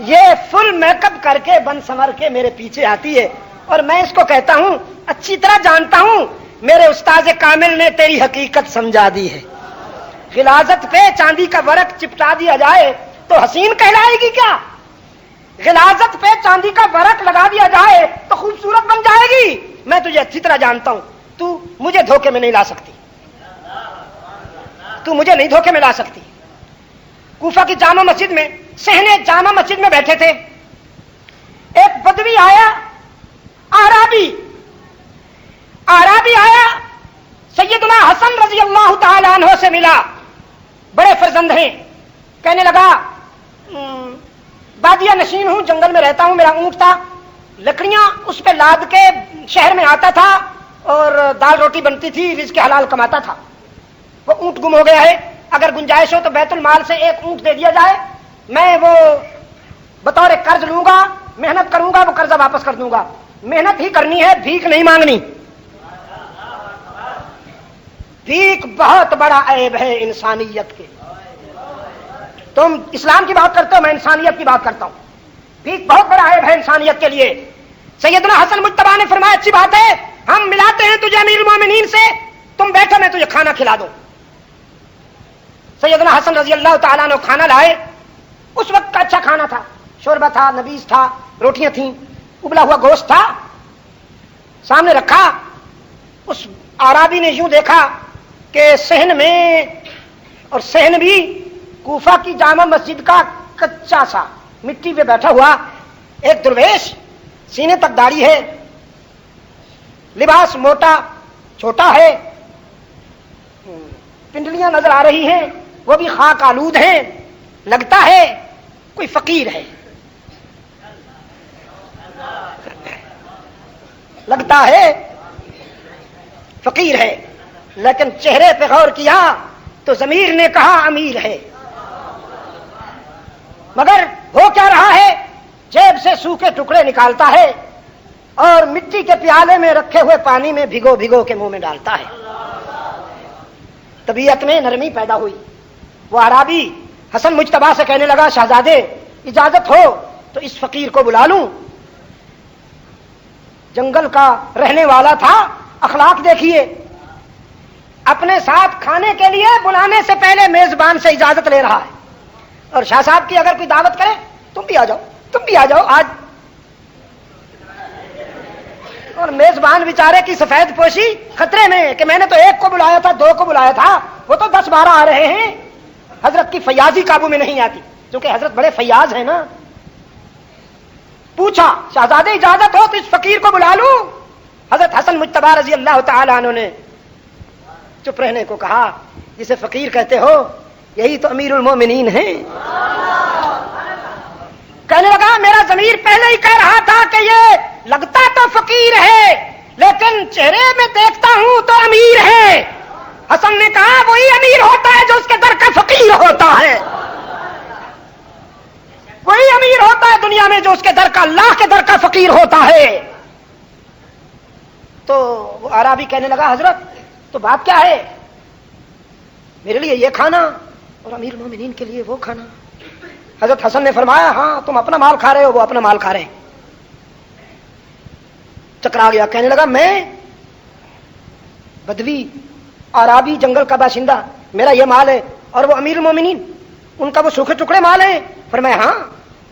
یہ فل میک اپ کر کے بن سنور کے میرے پیچھے آتی ہے، اور میں اس کو کہتا ہوں اچھی طرح جانتا ہوں میرے استاذ کامل نے تیری حقیقت سمجھا دی ہے۔ غلاظت پہ چاندی کا ورق چپٹا دیا جائے تو حسین کہلائے گی کیا؟ غلاظت پہ چاندی کا ورق لگا دیا جائے تو خوبصورت بن جائے گی؟ میں تجھے اچھی طرح جانتا ہوں، تو مجھے دھوکے میں نہیں لا سکتی، تو مجھے نہیں دھوکے میں لا سکتی۔ کوفہ کی جامع مسجد میں، صحن جامع مسجد میں بیٹھے تھے، ایک بدوی آیا، آرابی آیا، سیدنا حسن رضی اللہ تعالی عنہ سے ملا، بڑے فرزند ہیں، کہنے لگا بادیہ نشین ہوں، جنگل میں رہتا ہوں، میرا اونٹ تھا، لکڑیاں اس پہ لاد کے شہر میں آتا تھا اور دال روٹی بنتی تھی، رزق حلال کماتا تھا۔ وہ اونٹ گم ہو گیا ہے، اگر گنجائش ہو تو بیت المال سے ایک اونٹ دے دیا جائے، میں وہ بطور قرض لوں گا، محنت کروں گا، وہ قرضہ واپس کر دوں گا۔ محنت ہی کرنی ہے، بھیک نہیں مانگنی۔ بھیک بہت بڑا عیب ہے انسانیت کے۔ تم اسلام کی بات کرتے ہو، میں انسانیت کی بات کرتا ہوں۔ بھیک بہت بڑا عیب ہے انسانیت کے لیے۔ سیدنا حسن مجتبیٰ نے فرمایا اچھی بات ہے، ہم ملاتے ہیں تجھے امیر المومنین سے، تم بیٹھو میں تجھے کھانا کھلا دوں۔ سیدنا حسن رضی اللہ تعالیٰ نے کھانا لائے، اس وقت کا اچھا کھانا تھا، شوربہ تھا، نبیذ تھا، روٹیاں تھیں، ابلا ہوا گوشت تھا، سامنے رکھا۔ اس عرابی نے یوں دیکھا کہ صحن میں، اور صحن بھی کوفہ کی جامع مسجد کا کچا سا مٹی پہ بیٹھا ہوا ایک درویش، سینے تک داڑھی ہے، لباس موٹا چھوٹا ہے، پنڈلیاں نظر آ رہی ہیں، وہ بھی خاک آلود ہیں، لگتا ہے کوئی فقیر ہے، لگتا ہے فقیر ہے، لیکن چہرے پہ غور کیا تو ضمیر نے کہا امیر ہے۔ مگر ہو کیا رہا ہے؟ جیب سے سوکھے ٹکڑے نکالتا ہے اور مٹی کے پیالے میں رکھے ہوئے پانی میں بھگو بھگو کے منہ میں ڈالتا ہے۔ طبیعت میں نرمی پیدا ہوئی۔ وہ اعرابی حسن مجتبیٰ سے کہنے لگا شہزادے اجازت ہو تو اس فقیر کو بلا لوں؟ جنگل کا رہنے والا تھا، اخلاق دیکھیے، اپنے ساتھ کھانے کے لیے بلانے سے پہلے میزبان سے اجازت لے رہا ہے، اور شاہ صاحب کی اگر کوئی دعوت کرے تم بھی آ جاؤ، تم بھی آ جاؤ آج، اور میزبان بیچارے کی سفید پوشی خطرے میں کہ میں نے تو ایک کو بلایا تھا، دو کو بلایا تھا، وہ تو 10-12 آ رہے ہیں۔ حضرت کی فیاضی قابو میں نہیں آتی، کیونکہ حضرت بڑے فیاض ہیں نا۔ پوچھا شہزادے اجازت ہو تو اس فقیر کو بلا لوں؟ حضرت حسن مجتبیٰ رضی اللہ تعالی عنہ نے چپ رہنے کو کہا، جسے فقیر کہتے ہو یہی تو امیر المومنین ہیں۔ کہنے لگا میرا ضمیر پہلے ہی کہہ رہا تھا کہ یہ لگتا تو فقیر ہے لیکن چہرے میں دیکھتا ہوں تو امیر ہے۔ حسن نے کہا وہی امیر ہوتا ہے جو اس کے در کا فقیر ہوتا ہے، وہی امیر ہوتا ہے دنیا میں جو اس کے در کا، اللہ کے در کا فقیر ہوتا ہے۔ تو وہ اعرابی کہنے لگا حضرت تو بات کیا ہے؟ میرے لیے یہ کھانا اور امیر المومنین کے لیے وہ کھانا۔ حضرت حسن نے فرمایا ہاں تم اپنا مال کھا رہے ہو، وہ اپنا مال کھا رہے ہیں۔ چکرا گیا، کہنے لگا میں بدوی اعرابی جنگل کا باشندہ، میرا یہ مال ہے، اور وہ امیر المومنین ان کا وہ سوکھے ٹکڑے مال ہیں۔ فرمایا ہاں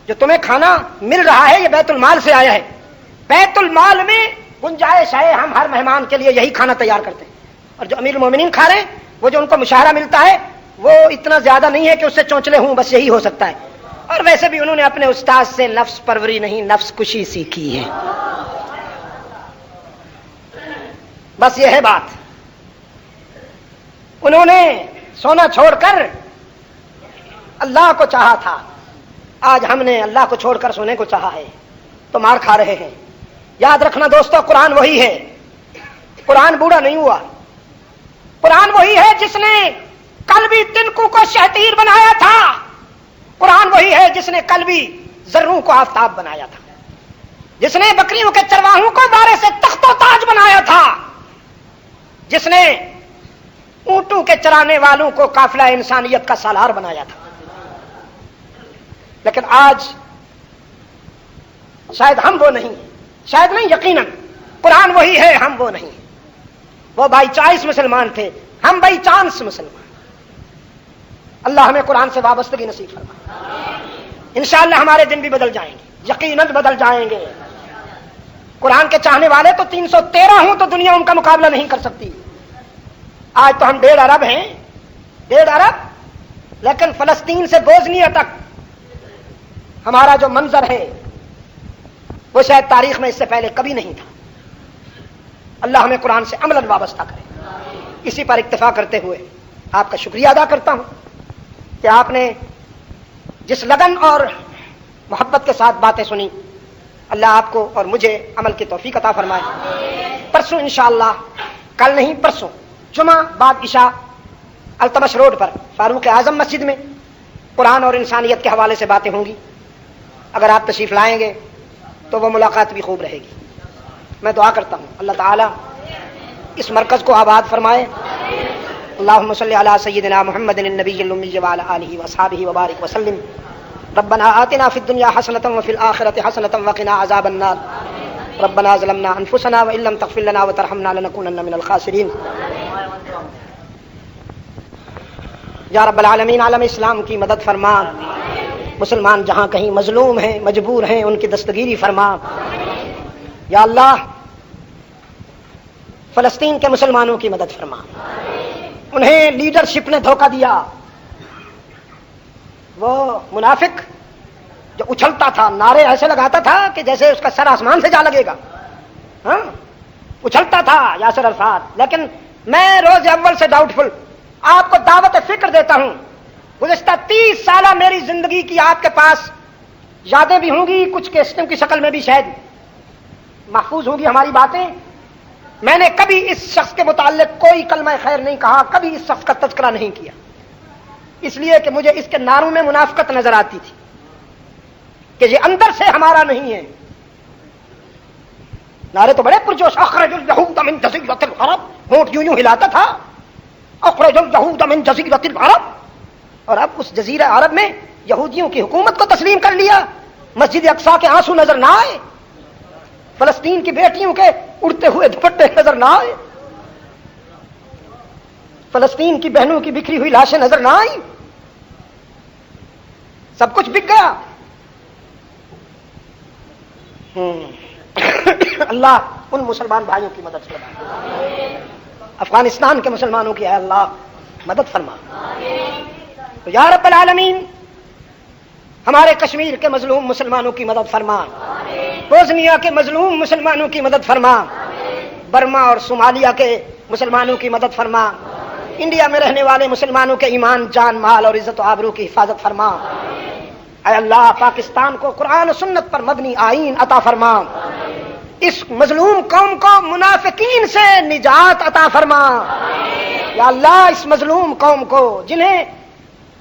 جو تمہیں کھانا مل رہا ہے یہ بیت المال سے آیا ہے، بیت المال میں گنجائش ہے، ہم ہر مہمان کے لیے یہی کھانا تیار کرتے ہیں، اور جو امیر المومنین کھا رہے ہیں وہ جو ان کو مشاہرہ ملتا ہے وہ اتنا زیادہ نہیں ہے کہ اس سے چونچلے ہوں، بس یہی ہو سکتا ہے۔ اور ویسے بھی انہوں نے اپنے استاد سے نفس پروری نہیں نفس کشی سیکھی ہے، بس یہ ہے بات۔ انہوں نے سونا چھوڑ کر اللہ کو چاہا تھا، آج ہم نے اللہ کو چھوڑ کر سونے کو چاہا ہے تو مار کھا رہے ہیں۔ یاد رکھنا دوستو قرآن وہی ہے، قرآن بوڑھا نہیں ہوا، قرآن وہی ہے جس نے قلبی تنکو کو شہتیر بنایا تھا، قرآن وہی ہے جس نے قلبی ذروں کو آفتاب بنایا تھا، جس نے بکریوں کے چرواہوں کو بارے سے تخت و تاج بنایا تھا، جس نے اونٹوں کے چرانے والوں کو قافلہ انسانیت کا سالار بنایا تھا۔ لیکن آج شاید ہم وہ نہیں، شاید نہیں یقیناً قرآن وہی ہے، ہم وہ نہیں۔ وہ بائی چوائس مسلمان تھے، ہم بائی چانس مسلمان۔ اللہ ہمیں قرآن سے وابستگی نصیب فرمائے، انشاءاللہ ہمارے دن بھی بدل جائیں گے، یقیناً بدل جائیں گے۔ قرآن کے چاہنے والے تو 313 ہوں تو دنیا ان کا مقابلہ نہیں کر سکتی۔ آج تو ہم 1.5 ارب ہیں، 1.5 ارب، لیکن فلسطین سے بوزنیا تک ہمارا جو منظر ہے وہ شاید تاریخ میں اس سے پہلے کبھی نہیں تھا۔ اللہ ہمیں قرآن سے عملاً وابستہ کرے۔ اسی پر اکتفا کرتے ہوئے آپ کا شکریہ ادا کرتا ہوں کہ آپ نے جس لگن اور محبت کے ساتھ باتیں سنی، اللہ آپ کو اور مجھے عمل کی توفیق عطا فرمائے۔ پرسوں انشاءاللہ، کل نہیں پرسوں جمعہ بعد عشاء التمش روڈ پر فاروق اعظم مسجد میں قرآن اور انسانیت کے حوالے سے باتیں ہوں گی۔ اگر آپ تشریف لائیں گے تو وہ ملاقات بھی خوب رہے گی۔ میں دعا کرتا ہوں اللہ تعالیٰ اس مرکز کو آباد فرمائے۔ اللہم صلی علی سیدنا محمد النبی الامی وعلی آلہ واصحابہ وبارک وسلم۔ ربنا آتنا فی الدنیا حسنۃ وفی الآخرۃ حسنۃ وقنا عذاب النار۔ ربنا ظلمنا انفسنا وان لم تغفر لنا وترحمنا لنکونن من الخاسرین۔ یا رب العالمین عالم اسلام کی مدد فرما، مسلمان جہاں کہیں مظلوم ہیں مجبور ہیں ان کی دستگیری فرما۔ یا اللہ فلسطین کے مسلمانوں کی مدد فرما، انہیں لیڈرشپ نے دھوکہ دیا، وہ منافق جو اچھلتا تھا، نعرے ایسے لگاتا تھا کہ جیسے اس کا سر آسمان سے جا لگے گا، ہاں اچھلتا تھا یاسر عرفات. لیکن میں روز اول سے ڈاؤٹ فل آپ کو دعوت فکر دیتا ہوں. گزشتہ 30 سالہ میری زندگی کی آپ کے پاس یادیں بھی ہوں گی، کچھ کیسٹوں کی شکل میں بھی شاید محفوظ ہوں گی ہماری باتیں. میں نے کبھی اس شخص کے متعلق کوئی کلمہ خیر نہیں کہا، کبھی اس شخص کا تذکرہ نہیں کیا، اس لیے کہ مجھے اس کے نعروں میں منافقت نظر آتی تھی کہ یہ اندر سے ہمارا نہیں ہے. نعرے تو بڑے پرجوش، اخرج اليهود من جزیرۃ العرب، ہونٹ یوں ہلاتا تھا، اخرج اليهود من جزیرۃ العرب. اور اب اس جزیرہ عرب میں یہودیوں کی حکومت کو تسلیم کر لیا. مسجد اقصی کے آنسو نظر نہ آئے، فلسطین کی بیٹیوں کے اڑتے ہوئے دوپٹے نظر نہ آئے، فلسطین کی بہنوں کی بکھری ہوئی لاشیں نظر نہ آئیں، سب کچھ بک گیا. اللہ ان مسلمان بھائیوں کی مدد فرما، افغانستان کے مسلمانوں کی اے اللہ مدد فرما. تو یا رب العالمین ہمارے کشمیر کے مظلوم مسلمانوں کی مدد فرما، بوسنیا کے مظلوم مسلمانوں کی مدد فرما، برما اور صومالیہ کے مسلمانوں کی مدد فرما، انڈیا میں رہنے والے مسلمانوں کے ایمان، جان، مال اور عزت و آبرو کی حفاظت فرما. اے اللہ پاکستان کو قرآن و سنت پر مبنی آئین عطا فرما، اس مظلوم قوم کو منافقین سے نجات عطا فرما. یا اللہ اس مظلوم قوم کو جنہیں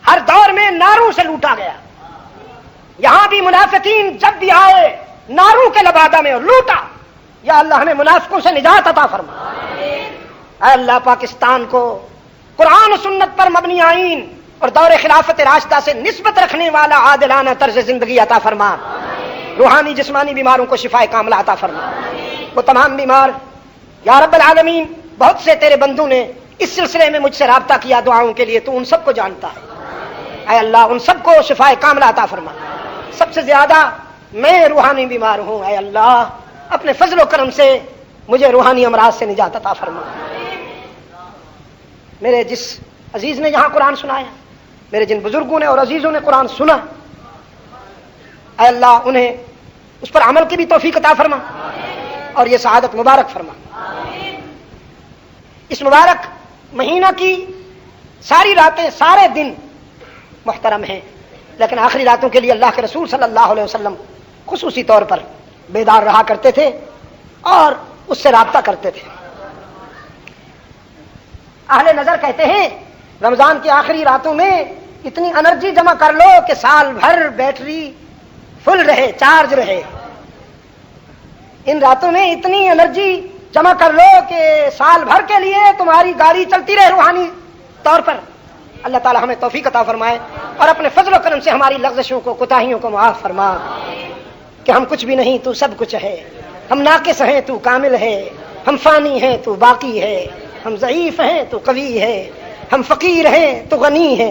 ہر دور میں ناروں سے لوٹا گیا، یہاں بھی منافقین جب بھی آئے ناروں کے لبادہ میں لوٹا، یا اللہ ہمیں منافقوں سے نجات عطا فرما. اے اللہ پاکستان کو قرآن و سنت پر مبنی آئین اور دور خلافت راشدہ سے نسبت رکھنے والا عادلانہ طرز زندگی عطا فرما. روحانی جسمانی بیماروں کو شفائے کاملہ عطا فرما. وہ تمام بیمار یا رب العالمین، بہت سے تیرے بندوں نے اس سلسلے میں مجھ سے رابطہ کیا دعاؤں کے لیے، تو ان سب کو جانتا ہے. اے اللہ ان سب کو شفائے کاملہ عطا فرما. سب سے زیادہ میں روحانی بیمار ہوں، اے اللہ اپنے فضل و کرم سے مجھے روحانی امراض سے نجات عطا فرما. میرے جس عزیز نے یہاں قرآن سنایا، میرے جن بزرگوں نے اور عزیزوں نے قرآن سنا، اے اللہ انہیں اس پر عمل کی بھی توفیق عطا فرما اور یہ سعادت مبارک فرما. اس مبارک مہینہ کی ساری راتیں، سارے دن محترم ہیں، لیکن آخری راتوں کے لیے اللہ کے رسول صلی اللہ علیہ وسلم خصوصی طور پر بیدار رہا کرتے تھے اور اس سے رابطہ کرتے تھے. اہل نظر کہتے ہیں رمضان کی آخری راتوں میں اتنی انرجی جمع کر لو کہ سال بھر بیٹری فل رہے، چارج رہے. ان راتوں میں اتنی انرجی جمع کر لو کہ سال بھر کے لیے تمہاری گاڑی چلتی رہے روحانی طور پر. اللہ تعالی ہمیں توفیق عطا فرمائے اور اپنے فضل و کرم سے ہماری لغزشوں کو، کوتاہیوں کو معاف فرما کہ ہم کچھ بھی نہیں، تو سب کچھ ہے. ہم ناقص ہیں، تو کامل ہے. ہم فانی ہیں، تو باقی ہے. ہم ضعیف ہیں، تو قوی ہے. ہم فقیر ہیں، تو غنی ہے.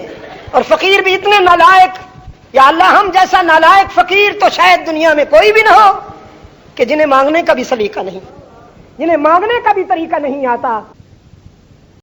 اور فقیر بھی اتنے نالائق، یا اللہ ہم جیسا نالائق فقیر تو شاید دنیا میں کوئی بھی نہ ہو، کہ جنہیں مانگنے کا بھی سلیقہ نہیں، جنہیں مانگنے کا بھی طریقہ نہیں آتا.